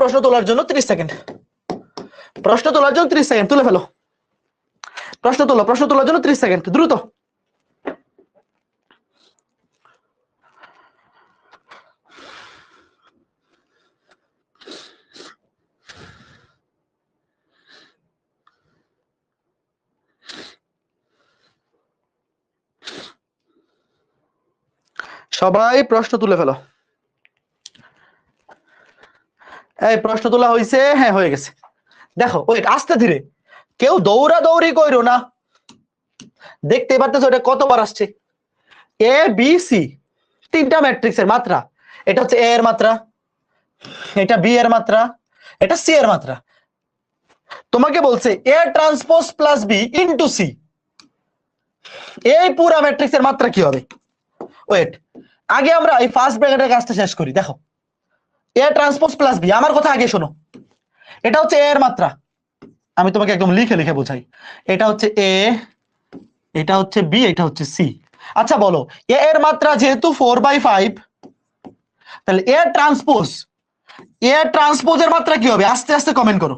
প্রশ্ন তোলার জন্য 30 সেকেন্ড, তুলে ফেলো। প্রশ্ন তোলার জন্য 30 সেকেন্ড, দ্রুত। সবাই প্রশ্ন তুলে ফেলো। এই প্রশ্ন তোলা হয়েছে? হ্যাঁ, হয়ে গেছে। দেখো, ওয়েট, আস্তে ধীরে, কেউ দৌড়াদৌড়ি কইরো না। দেখতে পারতেছো এটা কতবার আসছে? এ বি সি, তিনটা ম্যাট্রিক্সের মাত্রা। এটা হচ্ছে এ এর মাত্রা, এটা বি এর মাত্রা, এটা সি এর মাত্রা। তোমাকে বলছে A transpose plus B into C, এই পুরা ম্যাট্রিক্সের মাত্রা কি হবে? ওয়েট, আগে আমরা এই ফার্স্ট ব্র্যাকেটের কাজটা শেষ করি। দেখো, এ ট্রান্সপোজ প্লাস বি, আমার কথা আগে শোনো। এটা হচ্ছে এ এর মাত্রা, আমি তোমাকে একদম লিখে লিখে বোঝাই। এটা হচ্ছে এ, এটা হচ্ছে বি, এটা হচ্ছে সি। আচ্ছা বলো, এ এর মাত্রা যেহেতু 4/5, তাহলে এ ট্রান্সপোজের মাত্রা কি হবে? আস্তে আস্তে কমেন্ট করো।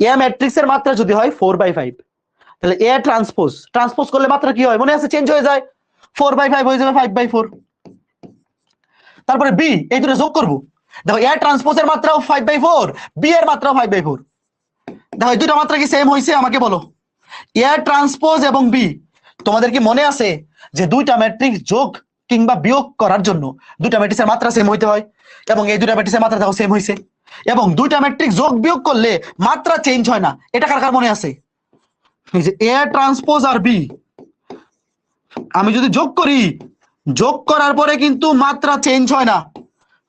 এ ম্যাট্রিক্সের মাত্রা যদি হয় 4/5, তাহলে এ ট্রান্সপোজ করলে মাত্রা কি হয়? মনে আছে, চেঞ্জ হয়ে যায়, 4/5 হয়ে যাবে 5/4। তারপরে বি, এই দুটো যোগ করবো। দেখো, এ ট্রান্সপোজের মাত্রাও 5/4, বি এর মাত্রাও 5/4। দেখো, এই দুটো মাত্রা কি সেম হয়েছে? আমাকে বলো। এ ট্রান্সপোজ এবং বি, তোমাদের কি মনে আছে যে দুইটা ম্যাট্রিক্স যোগ কিংবা বিয়োগ করার জন্য দুইটা ম্যাট্রিক্সের মাত্রা সেম হইতে হয়, এবং এই দুইটা ম্যাট্রিক্সের মাত্রা দেখো সেম হয়েছে। এবং দুইটা ম্যাট্রিক্স যোগ বিয়োগ করলে মাত্রা চেঞ্জ হয় না, এটা কার কার মনে আছে? এই যে এ ট্রান্সপোজ আর বি, আমি যদি যোগ করি, যোগ করার পরে কিন্তু মাত্রা চেঞ্জ হয় না,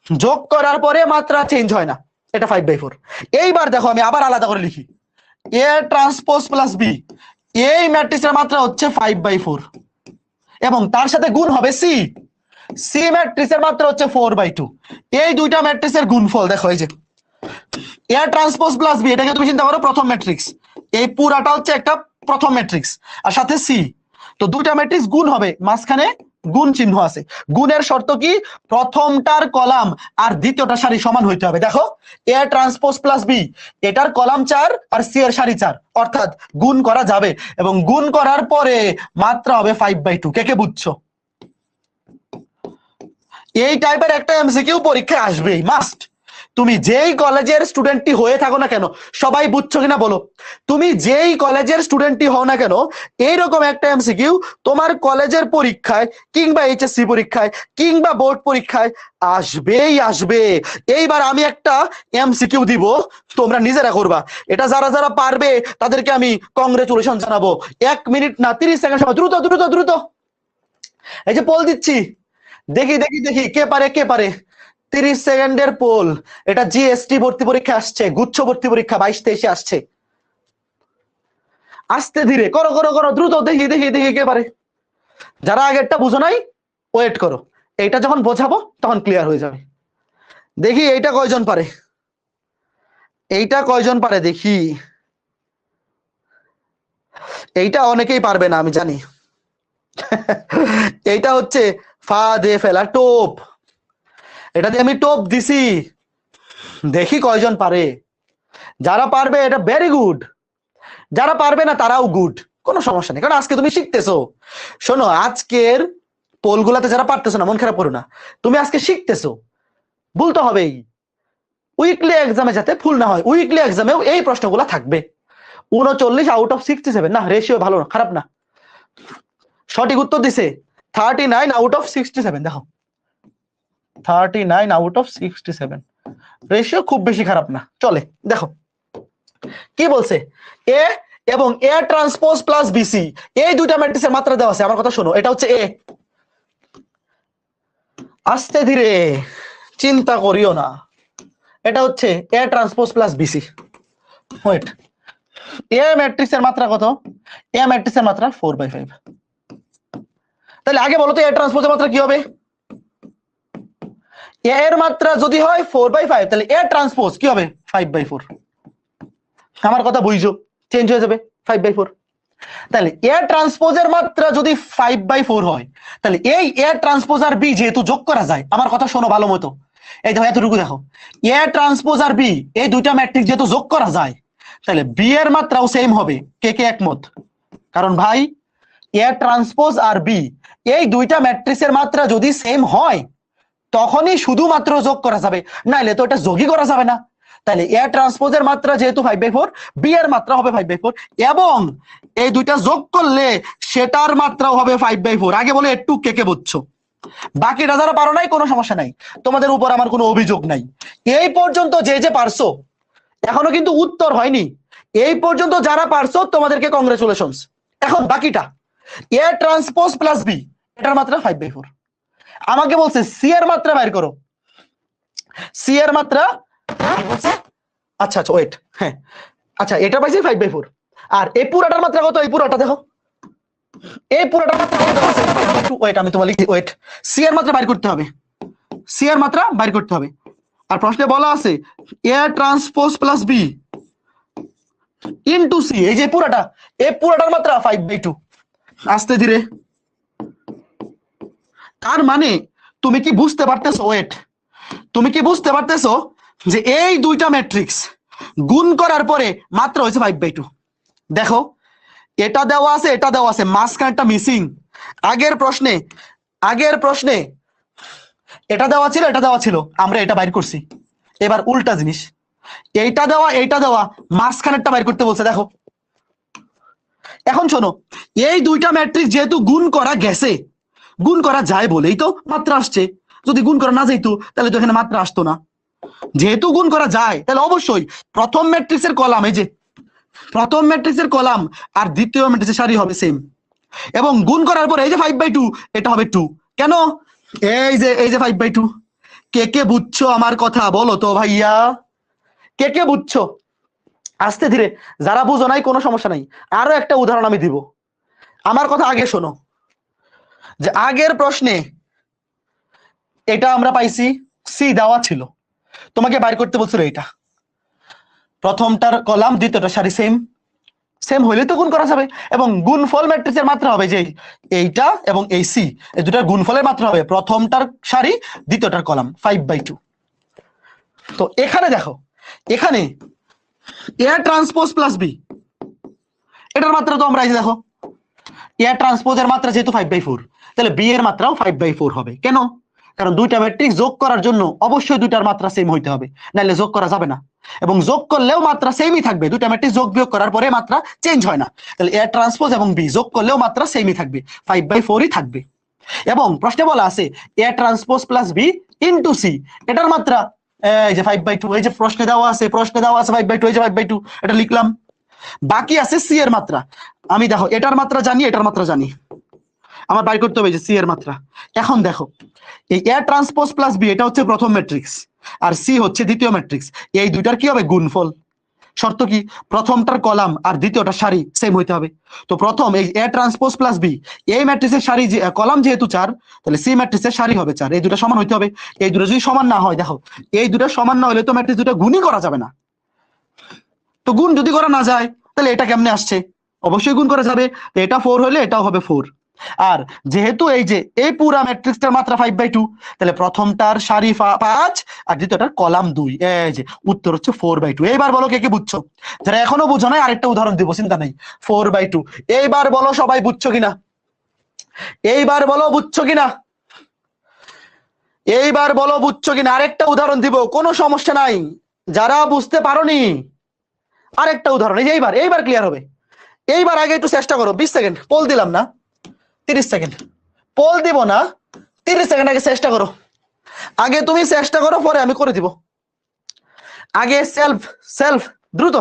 যোগ করার পরে মাত্রা চেঞ্জ হয় না, এটা 5/4। এইবার দেখো, আমি আবার আলাদা করে লিখি, এ ট্রান্সপোজ প্লাস বি, এই ম্যাট্রিক্সের মাত্রা হচ্ছে 5/4, এবং তার সাথে গুণ হবে সি, সি ম্যাট্রিক্সের মাত্রা হচ্ছে 4/2। এই দুইটা ম্যাট্রিক্সের গুণফল দেখো, এই যে এ ট্রান্সপোজ প্লাস বি, এটাকে তুমি চিন্তা করো প্রথম ম্যাট্রিক্স, এই পুরাটা হচ্ছে একটা প্রথম ম্যাট্রিক্স, আর সাথে সি। তো দুইটা ম্যাট্রিক্স গুণ হবে, মাঝখানে গুণ চিহ্ন আছে। গুণের শর্ত কি? প্রথমটার কলাম আর দ্বিতীয়টা সারি সমান হইতে হবে। দেখো, এ ট্রান্সপোজ প্লাস বি, এটার কলাম 4 আর সি এর সারি 4, অর্থাৎ গুণ করা যাবে, এবং গুণ করার পরে মাত্রা হবে 5/2। কে কে বুঝছো? এই টাইপের একটা এমসিকিউ পরীক্ষায় আসবেই, মাস্ট। তুমি যেই কলেজের স্টুডেন্টই হয়ে থাকো না কেন, সবাই বুঝছো কিনা বলো, তুমি যেই কলেজের স্টুডেন্টই হও না কেন, এইরকম একটা এমসিকিউ তোমার কলেজের পরীক্ষায় কিংবা এইচএসসি পরীক্ষায় কিংবা বোর্ড পরীক্ষায় আসবেই আসবে। এইবার আমি একটা এমসিকিউ দিব, তোমরা নিজেরা করবা। এটা যারা যারা পারবে তাদেরকে আমি কংগ্রেচুলেশন জানাবো। 1 মিনিট না 30 সেকেন্ড সময়, দ্রুত দ্রুত দ্রুত। এই যে পোল দিচ্ছি, দেখি দেখি দেখি কে পারে কে পারে। 30 সেকেন্ডের পোল। এটা জিএসটি ভর্তি পরীক্ষা আসছে, গুচ্ছ ভর্তি পরীক্ষা 22-23 আসছে। আস্তে ধীরে করো করো করো, দ্রুত, দেখি দেখি দেখি কে পারে। যারা আগেরটা বুঝো নাই ওয়েট করো, এইটা যখন বোঝাবো তখন ক্লিয়ার হয়ে যাবে। দেখি এইটা কয়জন পারে, এইটা কয়জন পারে দেখি। এইটা অনেকেই পারবে না আমি জানি। এইটা হচ্ছে ফা দে ফেলা টোপ, এটা দিয়ে আমি টোপ দিছি। দেখি কয়জন পারে। যারা পারবে এটা ভেরি গুড, যারা পারবে না তারাও গুড, কোনো সমস্যা নেই, কারণ আজকে তুমি শিখতেছো। শোনো, আজকের পোলগুলাতে যারা পারতেছো না মন খারাপ করো না, তুমি আজকে শিখতেছো, ভুল তো হবেই। উইকলি এক্সামে যাতে ভুল না হয়, উইকলি এক্সামেও এই প্রশ্নগুলো থাকবে। 39/67, না রেশিও ভালো না, খারাপ না। সঠিক উত্তর দিছে 39/67, দেখো 39/67, রেশিও খুব বেশি খারাপ না, চলে। দেখো কি বলছে, এ এবং এ ট্রান্সপোজ প্লাস বিসি, এই দুইটা ম্যাট্রিক্সের মাত্রা দেওয়া আছে। আমার কথা শোনো, এটা হচ্ছে এ। আস্তে ধীরে, চিন্তা করিও না, এটা হচ্ছে A transpose plus BC. Wait, A ম্যাট্রিক্সের মাত্রা কত? এ ম্যাট্রিক্সের মাত্রা 4/5। তাহলে আগে বলো তো এ ট্রান্সপোজের মাত্রা কি হবে? এ এর মাত্রা যদি হয় 4/5, তাহলে এ ট্রান্সপোজ কি হবে? 5/4। আমার কথা বুঝছো, চেঞ্জ হয়ে যাবে 5/4। তাহলে এ ট্রান্সপোজের মাত্রা যদি 5/4 হয়, তাহলে এই এ ট্রান্সপোজ আর বি যেহেতু যোগ করা যায়, আমার কথা শোনো ভালো মতো, এই দেখো এতটুকু দেখো, এ ট্রান্সপোজ আর বি এই দুইটা ম্যাট্রিক্স যেহেতু যোগ করা যায়, তাহলে বি এর মাত্রাও সেম হবে। কে কে একমত? কারণ ভাই এ ট্রান্সপোজ আর বি এই দুইটা ম্যাট্রিক্সের মাত্রা যদি সেম হয় তখনই শুধুমাত্র যোগ করা যাবে, নাইলে তো এটা যোগই করা যাবে না। তাহলে এ ট্রান্সপোজের মাত্রা যেহেতু 5/4, বি এর মাত্রা হবে 5/4, এবং এই দুইটা যোগ করলে সেটার মাত্রাও হবে 5/4। আগে বলে একটু কে কে বুঝছো? বাকিটা যারা পারো নাই কোনো সমস্যা নাই, তোমাদের উপর আমার কোনো অভিযোগ নাই। এই পর্যন্ত যে যে পারছো, এখনো কিন্তু উত্তর হয়নি, এই পর্যন্ত যারা পারছো তোমাদেরকে কংগ্রেচুলেশনস। এখন বাকিটা, এ ট্রান্সপোজ প্লাস বি এটার মাত্রা 5/4। আমাকে বলছে সি এর মাত্রা বাইর করো, সি এর মাত্রা বলছে, আচ্ছা আচ্ছা ওয়েট, হ্যাঁ আচ্ছা এটা পাইছি 5/4। আর এই পুরাটার মাত্রা কত? এই পুরাটা দেখো, এই পুরাটার মাত্রা কত আছে? ওয়েট আমি তোমাকে লিখি, ওয়েট, সি এর মাত্রা বাইর করতে হবে, সি এর মাত্রা বাইর করতে হবে। আর প্রশ্নে বলা আছে A transpose plus B into C, এই যে পুরাটা, এই পুরাটার মাত্রা 5/2। আস্তে ধীরে, তার মানে তুমি কি বুঝতে পারতেছো? ওয়েট, তুমি কি বুঝতে পারতেছো যে এই দুইটা ম্যাট্রিক্স গুণ করার পরে মাত্রা হয়েছে 5/2? দেখো এটা দেওয়া আছে, এটা দেওয়া আছে, মাঝখানটা মিসিং। আগের প্রশ্নে এটা দেওয়া ছিল, এটা দেওয়া ছিল, আমরা এটা বাইর করছি। এবার উল্টা জিনিস, এইটা দেওয়া, মাঝখানেরটা বাইর করতে বলছে। দেখো এখন শোনো, এই দুইটা ম্যাট্রিক্স যেহেতু গুণ করা গেছে, গুণ করা যায় বলেই তো মাত্রা আসছে। যদি গুণ করা না যাইতো তাহলে তো এখানে মাত্রা আসতো না। যেহেতু গুণ করা যায় তাহলে অবশ্যই প্রথম ম্যাট্রিক্সের কলাম, এই যে প্রথম ম্যাট্রিক্সের কলাম আর দ্বিতীয় ম্যাট্রিক্সের সারি হবে সেম, এবং গুণ করার পর এই যে 5/2 এটা হবে 2। কেন? এই যে 5/2। কে কে বুঝছো আমার কথা বলো তো ভাইয়া, কে কে বুঝছো? আস্তে ধীরে, যারা বুঝো নাই কোনো সমস্যা নাই, আরো একটা উদাহরণ আমি দিব। আমার কথা আগে শোনো, যে আগের প্রশ্নে এটা আমরা পাইছি সি দেওয়া ছিল, তোমাকে বাইর করতে বলছিল এটা, প্রথমটার কলাম দ্বিতীয়টার সারি সেম, সেম হইলে তো গুণ করা যাবে, এবং গুণফল ম্যাট্রিক্সের মাত্রা হবে যে এইটা এবং এই সি, এই দুটার গুণফলের মাত্রা হবে প্রথমটার সারি দ্বিতীয়টার কলাম 5/2। তো এখানে দেখো, এখানে এ ট্রান্সপোজ প্লাস বি এটার মাত্রা তো আমরা এই যে দেখো, এ ট্রান্সপোজের মাত্রা যেহেতু 5/4, তাহলে বি এর মাত্রাও 5/4 হবে। কেন? কারণ দুইটা ম্যাট্রিক্স যোগ করার জন্য অবশ্যই দুইটার মাত্রা সেম হইতে হবে, নাহলে যোগ করা যাবে না। এবং যোগ করলেও মাত্রা সেমই থাকবে, দুইটা ম্যাট্রিক্স যোগ বিয়োগ করার পরে মাত্রা চেঞ্জ হয় না। তাহলে এ ট্রান্সপোজ এবং বি যোগ করলেও মাত্রা সেমই থাকবে, 5/4ই থাকবে। এবং প্রশ্নে বলা আছে A transpose plus B into C, এটার মাত্রা এই যে 5/2, এই যে প্রশ্নে দেওয়া আছে 5/2, এই যে 5/2, এটা লিখলাম। বাকি আছে সি এর মাত্রা। আমি দেখো এটার মাত্রা জানি, এটার মাত্রা জানি, আমার বাইর করতে হবে যে সি এর মাত্রা। এখন দেখো এই এ ট্রান্সপোজ প্লাস বি এটা হচ্ছে প্রথম ম্যাট্রিক্স, আর সি হচ্ছে দ্বিতীয় ম্যাট্রিক্স। এই দুইটার কি হবে? গুণফল। শর্ত কি? প্রথমটার কলাম আর দ্বিতীয়টার সারি সেম হইতে হবে। তো প্রথম এই এ ট্রান্সপোজ প্লাস বি, এই ম্যাট্রিক্সের সারি কলাম যেহেতু 4, তাহলে সি ম্যাট্রিক্সের সারি হবে 4। এই দুটো সমান হইতে হবে। এই দুটো যদি সমান না হয়, দেখো এই দুটো সমান না হলে তো ম্যাট্রিক্স দুটো গুণই করা যাবে না। তো গুণ যদি করা না যায় তাহলে এটা কেমনে আসছে? অবশ্যই গুণ করা যাবে। এটা 4 হলে এটাও হবে 4। আর যেহেতু এই যে এই পুরা ম্যাট্রিক্সটার মাত্রা 5/2, তাহলে প্রথমটার সারি 5 আর দ্বিতীয়টার কলাম 2। এই যে উত্তর হচ্ছে 4/2। এইবার বলো কে কে বুঝছো? যারা এখনো বুঝো নাই আরেকটা উদাহরণ দিব, চিন্তা নাই। 4/2 এইবার বলো সবাই বুঝছো কিনা? এইবার বলো বুঝছো কিনা? এইবার বলো বুঝছো কিনা? আরেকটা উদাহরণ দিব, কোনো সমস্যা নাই। যারা বুঝতে পারোনি আরেকটা উদাহরণ, এই যে এইবার ক্লিয়ার হবে। এইবার আগে একটু চেষ্টা করো, 20 সেকেন্ড পোল দিলাম না, 30 সেকেন্ড পোল দিব না, 30 সেকেন্ড আগে চেষ্টা করো। আগে তুমি চেষ্টা করো, পরে আমি করে দিব। আগে সেলফ সেলফ দ্রুত।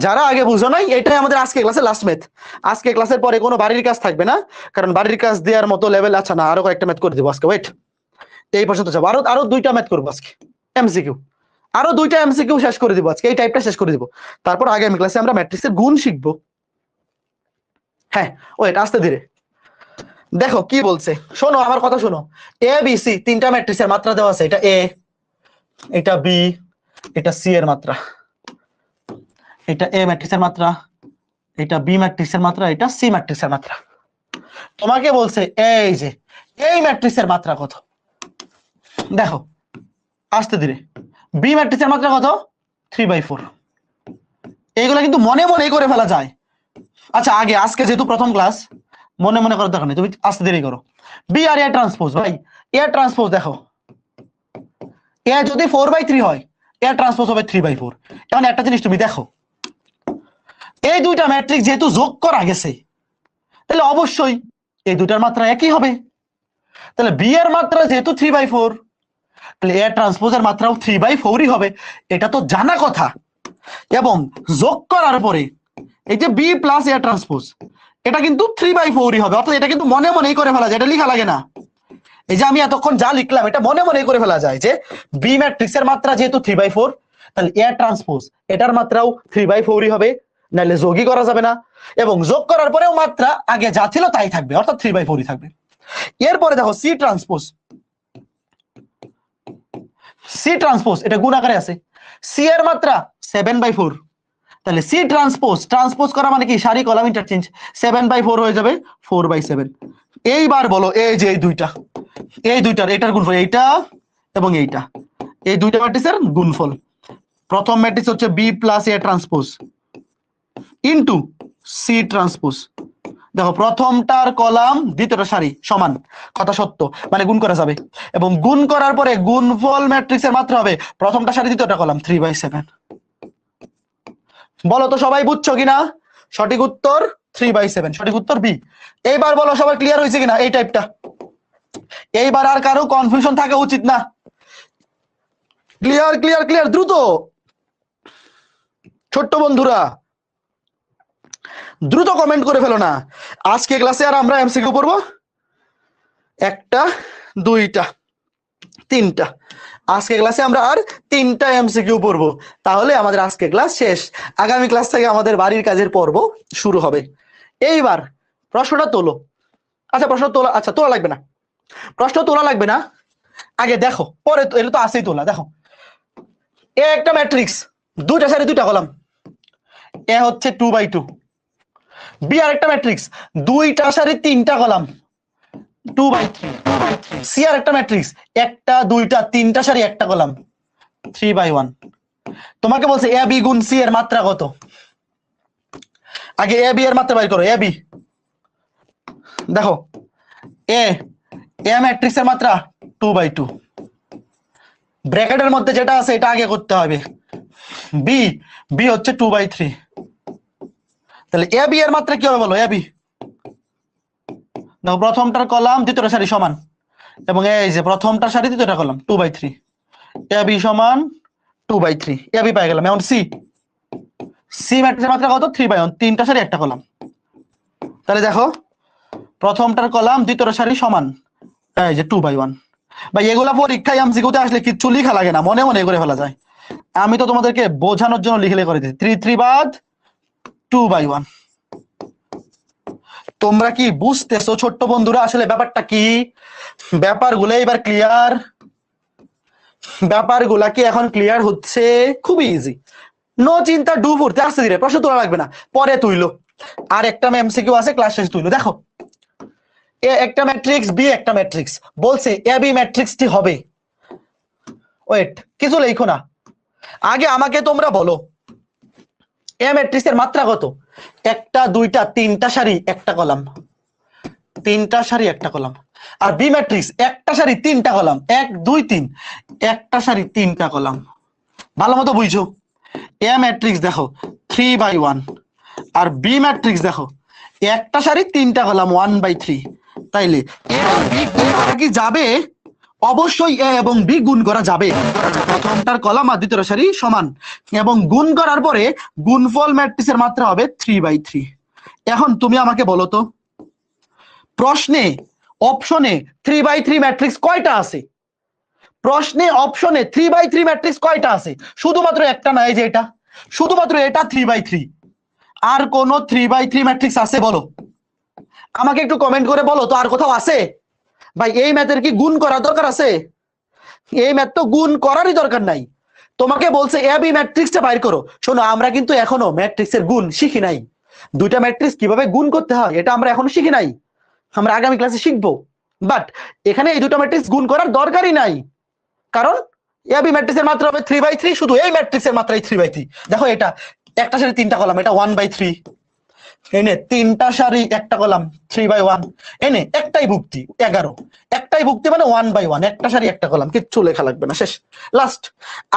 যারা আগে বুঝো নাই, এটাই আমাদের আজকে ক্লাসে লাস্ট ম্যাথ। আজকে ক্লাসের পরে কোনো বাড়ির কাজ থাকবে না, কারণ বাড়ির কাজ দেওয়ার মতো লেভেল আছে না। আরো কয়েকটা ম্যাথ করে দিব আজকে, ওয়েট। এই পর্যন্ত যাবো, আরো 2টা ম্যাথ করবো আজকে, এমসিকিউ। আরো 2টা এমসিকিউ শেষ করে দিব আজকে, এই টাইপটা শেষ করে দিব। তারপর আগামী ক্লাসে আমরা ম্যাট্রিক্সের গুণ শিখবো। হ্যাঁ ওয়েট, আস্তে ধীরে। দেখো কি বলছে, শোনো আমার কথা শোনো। এ বি সি তিনটা ম্যাট্রিক্সের মাত্রা দেওয়া আছে, এটা এ, এটা বি, এটা সি এর মাত্রা। এটা এ ম্যাট্রিক্সের মাত্রা, এটা বি ম্যাট্রিক্সের মাত্রা, এটা সি ম্যাট্রিক্সের মাত্রা। তোমাকে বলছে এই যে এই ম্যাট্রিক্সের মাত্রা কত। দেখো আস্তে ধীরে, বি ম্যাট্রিক্সের মাত্রা কত? 3/4। এইগুলা কিন্তু মনে মনে করে ফেলা যায়। আচ্ছা আগে আজকে যেহেতু প্রথম ক্লাস, মনে মনে করার দরকার নেই, তুমি আস্তে ধীরে করো। বি আর এ ট্রান্সপোজ, ভাই এ ট্রান্সপোজ দেখো, এ যদি 4/3 হয়, এ ট্রান্সপোজ হবে 3/4। এখন একটা জিনিস তুমি দেখো, এই দুইটা ম্যাট্রিক্স যেহেতু যোগ করা গেছে, তাহলে অবশ্যই এই দুইটার মাত্রা একই হবে। তাহলে বি এর মাত্রা যেহেতু 3/4, তাহলে এ ট্রান্সপোজের মাত্রাও 3/4ই হবে, এটা তো জানা কথা। এবং যোগ করার পরে এই যে বি প্লাস এ ট্রান্সপোজ, এটা কিন্তু 3/4ই হবে। অর্থাৎ এটা কিন্তু মনে মনেই করে ফেলা যায়, এটা লেখা লাগে না। এই যে আমি এতক্ষণ যা লিখলাম এটা মনে মনে করে ফেলা যায়, যে বি ম্যাট্রিক্সের মাত্রা যেহেতু 3/4, তাহলে এ ট্রান্সপোজ এটার মাত্রাও 3/4ই হবে, নাহলে যোগই করা যাবে না। এবং যোগ করার পরেও মাত্রা আগে যা ছিল তাই থাকবে, অর্থাৎ 3/4ই থাকবে। এরপরে দেখো সি ট্রান্সপোজ, সি ট্রান্সপোজ এটা গুণ আকারে আছে, সি এর মাত্রা 7/4। তাহলে সি ট্রান্সপোজ, ট্রান্সপোজ করা মানে কি সারি কলাম ইন্টারচেঞ্জ, 7/4 হয়ে যাবে 4/7। এইবার বলো এই যে এই দুইটার এটার গুণফল, এইটা এবং এইটা, এই দুইটা ম্যাট্রিক্সের গুণফল। প্রথম ম্যাট্রিক্স হচ্ছে B plus A transpose into C transpose. দেখো প্রথমটার কলাম দ্বিতীয়টা সারি সমান, কথা সত্য, মানে গুণ করা যাবে। এবং গুণ করার পরে গুণফল ম্যাট্রিক্সের মাত্রা হবে প্রথমটা সারি দ্বিতীয়টা কলাম 3/7। বলো তো সবাই বুঝছো কিনা? সঠিক উত্তর 3/7, সঠিক উত্তর বি। এইবার বলো সবাই ক্লিয়ার হয়েছে কিনা এই টাইপটা? এইবার আর কারো কনফিউশন থাকা উচিত না। ক্লিয়ার ক্লিয়ার ক্লিয়ার, দ্রুত। ছোট্ট বন্ধুরা দ্রুত কমেন্ট করে ফেলো না। আজকে ক্লাসে আর আমরা এমসিকিউ পড়বো একটা, দুইটা, তিনটা। আজকে ক্লাসে আমরা আর 3টা এমসিকিউ পড়বো, তাহলে আমাদের আজকে ক্লাস শেষ। আগামী ক্লাস থেকে আমাদের বাড়ির কাজের পর্ব শুরু হবে। এইবার প্রশ্নটা তোলো। আচ্ছা প্রশ্ন তোলা, আচ্ছা তোলা লাগবে না, প্রশ্ন তোলা লাগবে না, আগে দেখো, পরে এটা তো আসেই তোলা। দেখো এ একটা ম্যাট্রিক্স, দুইটা সারি দুইটা কলাম, এ হচ্ছে 2/2। বি আর একটা ম্যাট্রিক্স, দুইটা সারি তিনটা কলাম, 2/3। সি আর একটা ম্যাট্রিক্স, একটা দুইটা তিনটা সারি একটা কলাম, 3/1। তোমাকে বলছে এ বি গুণ সি এর মাত্রা কত। আগে এ বি এর মাত্রা বাইর করো। এ বি দেখো, এ এ ম্যাট্রিক্সের মাত্রা 2/2, ব্র্যাকেটের মধ্যে যেটা আছে এটা আগে করতে হবে, বি বি হচ্ছে 2/3, তাহলে এ বি এর মাত্রা কি হবে বলো, এ বি দেখো প্রথমটার কলাম দ্বিতীয়টা সারি সমান, এবং এই যে প্রথমটার সারি দ্বিতীয়টা কলাম 2/3, এ বি সমান 2/3, এ বি পাই গেলাম। এখন সি সি ম্যাট্রিক্সের মাত্রা কত, 3/1, তিনটা সারি একটা কলাম। তাহলে দেখো প্রথমটার কলাম দ্বিতীয়টার সারি সমান, এই যে 2/1। ভাই এগুলা পরীক্ষায় এমসিকিউতে আসলে কিচ্ছু লেখা লাগে না, মনে মনে করে ফেলা যায়। আমি তো তোমাদেরকে বোঝানোর জন্য লিখলে করে দিই, 3 বাদ 2/1। তোমরা কি বুঝতেছো ছোট্ট বন্ধুরা আসলে ব্যাপারটা কি? ব্যাপারগুলো এবার ক্লিয়ার? ব্যাপারগুলা কি এখন ক্লিয়ার হচ্ছে? খুবই ইজি, নো চিন্তা, ডু পড়তে আসতে ধীরে, প্রশ্ন তোলা লাগবে না, পরে তুইলো। আর একটা এমসিকিউ আছে ক্লাস শেষে তুইলো। দেখো এ একটা ম্যাট্রিক্স, বি একটা ম্যাট্রিক্স, বলছে এ বি ম্যাট্রিক্সটি হবে, ওয়েট কিছু লেখো না, আগে আমাকে তোমরা বলো এ ম্যাট্রিক্সের মাত্রা কত? একটা, দুইটা, তিনটা সারি একটা কলাম, তিনটা সারি একটা কলাম। আর বি ম্যাট্রিক্স একটা সারি তিনটা কলাম, 1 2 3, একটা সারি তিনটা কলাম। ভালো মতো বুঝছো? এ ম্যাট্রিক্স দেখো 3/1, আর বি ম্যাট্রিক্স দেখো একটা সারি তিনটা কলাম 1/3। তাইলে এ আর বি গুণ করা কি যাবে? অবশ্যই এ এবং বি গুণ করা যাবে, প্রথমটার কলাম আর দ্বিতীয় সারি সমান, এবং গুণ করার পরে গুণফল ম্যাট্রিক্সের মাত্রা হবে 3/3। এখন তুমি আমাকে বলো তো প্রশ্নে অপশনে 3/3 ম্যাট্রিক্স কয়টা আছে? প্রশ্নে অপশনে 3/3 ম্যাট্রিক্স কয়টা আছে? শুধুমাত্র একটা না, এই যে এটা, শুধুমাত্র এটা 3/3। আর কোন 3/3 ম্যাট্রিক্স আছে বলো? আমাকে একটু কমেন্ট করে বলো তো, আর কোথাও আছে? ভাই এই ম্যাথের কি গুণ করার দরকার আছে? এই ম্যাথ তো গুণ করারই দরকার নাই। তোমাকে বলছে এ বি ম্যাট্রিক্সটা বাইর করো। শোনো আমরা কিন্তু এখনো ম্যাট্রিক্সের গুণ শিখি নাই, দুইটা ম্যাট্রিক্স কিভাবে গুণ করতে হয় এটা আমরা এখনো শিখি নাই, আমরা আগামী ক্লাসে শিখবো। বাট এখানে এই দুটো ম্যাট্রিক্স গুণ করার দরকারই নাই, কারণ এ বি ম্যাট্রিক্সের মাত্রা হবে 3/3, শুধু এই ম্যাট্রিক্সের মাত্রাই 3/3। দেখো এটা একটা সারি তিনটা কলাম, এটা 1/3, এনে তিনটা সারি একটা কলাম 3/1, এনে একটাই ভুক্তি 11, একটাই ভুক্তি মানে 1/1, একটা সারি একটা কলাম, কিচ্ছু লেখা লাগবে না, শেষ। লাস্ট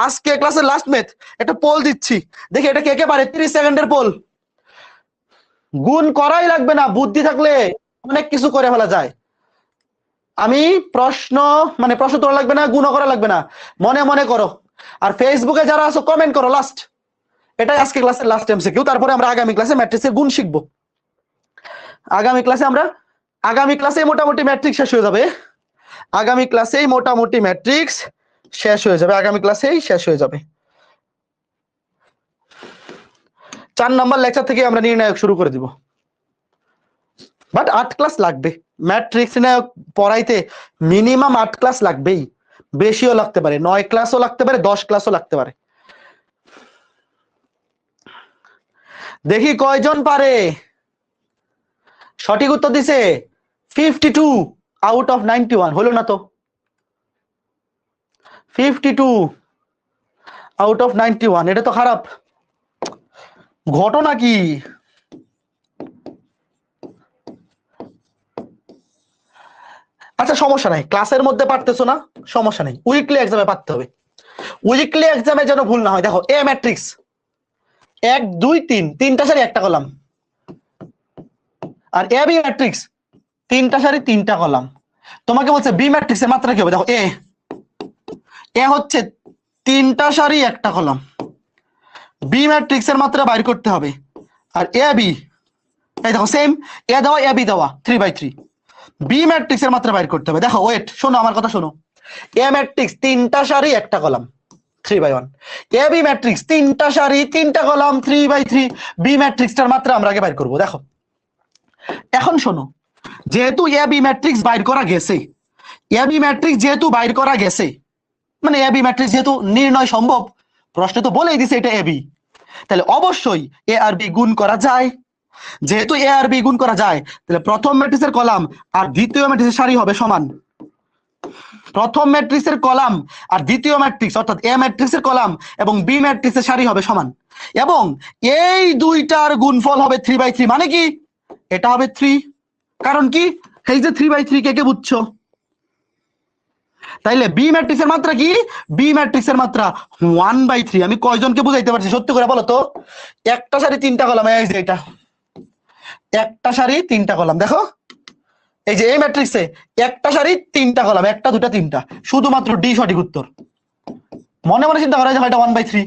আজকে ক্লাসের লাস্ট ম্যাথ, একটা পোল দিচ্ছি, দেখি এটা কে কে পারে। 30 সেকেন্ডের পোল, গুণ করাই লাগবে না, বুদ্ধি থাকলে অনেক কিছু করে ফেলা যায়। আমি প্রশ্ন মানে প্রশ্ন তোলা লাগবে না, গুণও করা লাগবে না, মনে মনে করো। আর ফেসবুকে যারা আছো কমেন্ট করো লাস্ট। এটাই আজকে ক্লাসের লাস্ট এমসিকিউ, তারপরে আমরা আগামী ক্লাসে ম্যাট্রিক্সের গুণ শিখবো। আগামী ক্লাসে মোটামুটি ম্যাট্রিক্স শেষ হয়ে যাবে, আগামী ক্লাসেই মোটামুটি ম্যাট্রিক্স শেষ হয়ে যাবে, আগামী ক্লাসেই শেষ হয়ে যাবে। 4 নাম্বার লেকচার থেকে আমরা নির্ণায়ক শুরু করে দিব, বাট 8 ক্লাস লাগবে ম্যাট্রিক্স নির্ণায়ক পড়াইতে, মিনিমাম 8 ক্লাস লাগবেই, বেশিও লাগতে পারে, 9 ক্লাসও লাগতে পারে, 10 ক্লাসও লাগতে পারে। দেখি কয়জন পারে। সঠিক উত্তর দিছে 52 আউট অফ 91, হলো না তো? 52 আউট অফ 91, এটা তো খারাপ। ঘটনা কি? আচ্ছা সমস্যা নাই, ক্লাসের মধ্যে পারতেছো না, সমস্যা নেই, উইকলি এক্সামে পারতে হবে। উইকলি এক্সামে যেন ভুল না হয়। দেখো এ ম্যাট্রিক্স 1 2 3, তিনটা সারি একটা column, R A B matrix তিনটা সারি তিনটা কলাম। তোমাকে বলছে বি ম্যাট্রিক্সের মাত্রা কি হবে? দেখো এ হচ্ছে তিনটা সারি একটা কলাম, বি ম্যাট্রিক্সের মাত্রা বাইর করতে হবে। আর এ বি, এই দেখো সেম, এ দেওয়া এ বি দেওয়া 3/3, বি ম্যাট্রিক্সের মাত্রা বাইর করতে হবে। দেখো ওয়েট, শোনো আমার কথা শোনো, এ ম্যাট্রিক্স তিনটা সারি একটা কলাম 3/1, এ বি ম্যাট্রিক্স তিনটা সারি তিনটা কলাম 3/3, বি ম্যাট্রিক্সটার মাত্রা আমরা আগে বাইর করব। দেখো এখন শোনো, যেহেতু এ বি ম্যাট্রিক্স বাইর করা গেছে, এ বি ম্যাট্রিক্স যেহেতু বাইর করা গেছে, মানে এ বি ম্যাট্রিক্স যেহেতু নির্ণয় সম্ভব, প্রশ্নে তো বলেই দিছে এটা এ বি, তাহলে অবশ্যই এ আর বি গুণ করা যায়। যেহেতু এ আর বি গুণ করা যায়, তাহলে প্রথম ম্যাট্রিক্সের কলাম আর দ্বিতীয় ম্যাট্রিক্সের সারি হবে সমান। প্রথম ম্যাট্রিক্সের কলাম আর দ্বিতীয় ম্যাট্রিক্স অর্থাৎ এ ম্যাট্রিক্সের কলাম এবং বি ম্যাট্রিক্সের সারি হবে সমান, এবং এই দুইটার গুণফল হবে 3/3, মানে কি এটা হবে 3। কারণ কি, এই যে 3/3 কে কে বুঝছো? তাইলে বি ম্যাট্রিক্সের মাত্রা কি? বি ম্যাট্রিক্সের মাত্রা 1/3। আমি কয়জনকে বুঝাইতে পারছি সত্যি করে বলো তো? একটা সারি তিনটা কলাম, এই যে এটা একটা সারি তিনটা কলাম, দেখো এই যে এই ম্যাট্রিক্সে একটা সারি তিনটা কলাম, একটা দুটা তিনটা, শুধুমাত্র ডি সঠিক উত্তর। মনে মনে চিন্তা করা যায় এটা 1/3,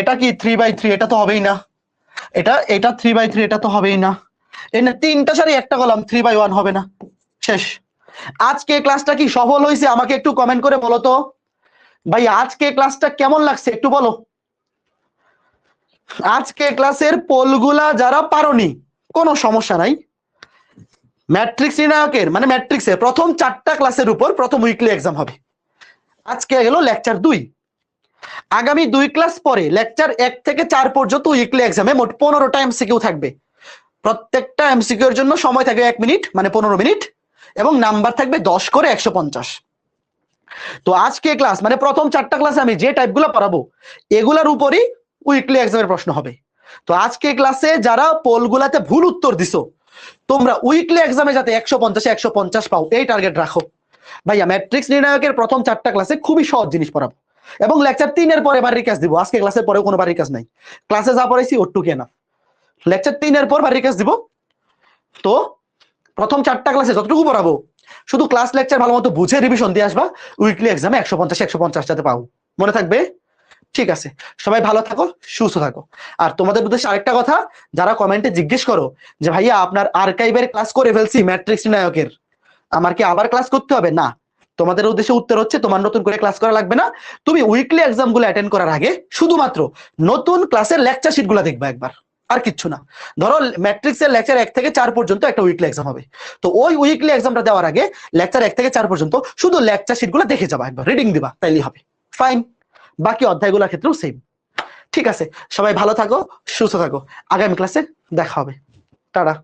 এটা কি 3/3, এটা তো হবেই না, এটা 3/3, এটা তো হবেই না। এই না তিনটা সারি একটা কলাম, 3/1 হবে না। শেষ। আজকে ক্লাসটা কি সফল হয়েছে? আমাকে একটু কমেন্ট করে বলো তো ভাই, আজকে ক্লাসটা কেমন লাগছে একটু বলো। আজকে ক্লাসের পোলগুলা যারা পারোনি কোনো সমস্যা নাই, ম্যাট্রিক্স নির্ণায়কের মানে ম্যাট্রিক্সের প্রথম 4টা ক্লাসের উপর প্রথম উইকলি এক্সাম হবে। আজকে গেল লেকচার 2, আগামী 2 ক্লাস পরে লেকচার 1 থেকে 4 পর্যন্ত উইকলি এক্সামে মোট 15টা এমসিকিউ থাকবে। প্রত্যেকটা এমসিকিউ এর জন্য সময় থাকবে 1 মিনিট, মানে 15 মিনিট, এবং নাম্বার থাকবে 10 করে 150। তো আজকে ক্লাস মানে প্রথম 4টা ক্লাসে আমি যে টাইপগুলো পড়াবো এগুলার উপরই উইকলি এক্সামের প্রশ্ন হবে। তো আজকে ক্লাসে যারা পোলগুলাতে ভুল উত্তর দিছো, তোমরা উইকলি এক্সামে যাতে 150 পাও এই টার্গেট রাখো। ভাইয়া ম্যাট্রিক্স নির্ণায়কের প্রথম 4টা ক্লাসে খুবই সহজ জিনিস পড়াবো, এবং লেকচার 3 এর পরে বাড়ির কাজ দিব। আজকে ক্লাসের পরেও কোনো বাড়ির কাজ নাই, ক্লাসে যা পড়াইছি ওটুকু না। লেকচার 3 এর পর বাড়ির কাজ দিব। তো প্রথম 4টা ক্লাসে যতটুকু পড়াবো শুধু ক্লাস লেকচার ভালো মতো বুঝে রিভিশন দিয়ে আসবা, উইকলি এক্সামে 150 যাতে পাও। মনে থাকবে? ঠিক আছে, সবাই ভালো থাকো, সুস্থ থাকো। আর তোমাদের উদ্দেশ্যে আরেকটা কথা, যারা কমেন্টে জিজ্ঞেস করো যে ভাইয়া আপনার আর্কাইভের ক্লাস করে ফেলছি ম্যাট্রিক্স নির্ণায়কের, আমার কি আবার ক্লাস করতে হবে? না, তোমাদের উদ্দেশ্যে উত্তর হচ্ছে তোমার নতুন করে ক্লাস করা লাগবে না। তুমি উইকলি এক্সাম গুলো অ্যাটেন্ড করার আগে শুধুমাত্র নতুন ক্লাসের লেকচার শিট গুলো দেখবা একবার, আর কিচ্ছু না। ধরো ম্যাট্রিক্সের লেকচার 1 থেকে 4 পর্যন্ত একটা উইকলি এক্সাম হবে, তো ওই উইকলি এক্সামটা দেওয়ার আগে লেকচার 1 থেকে 4 পর্যন্ত শুধু লেকচার শিট গুলো দেখে যাবা, একবার রিডিং দিবা, তাইলেই হবে। ফাইন, বাকি অধ্যায়গুলোর ক্ষেত্রেও সেম। ঠিক আছে, সবাই ভালো থাকো, সুস্থ থাকো, আগামী ক্লাসে দেখা হবে। টাটা।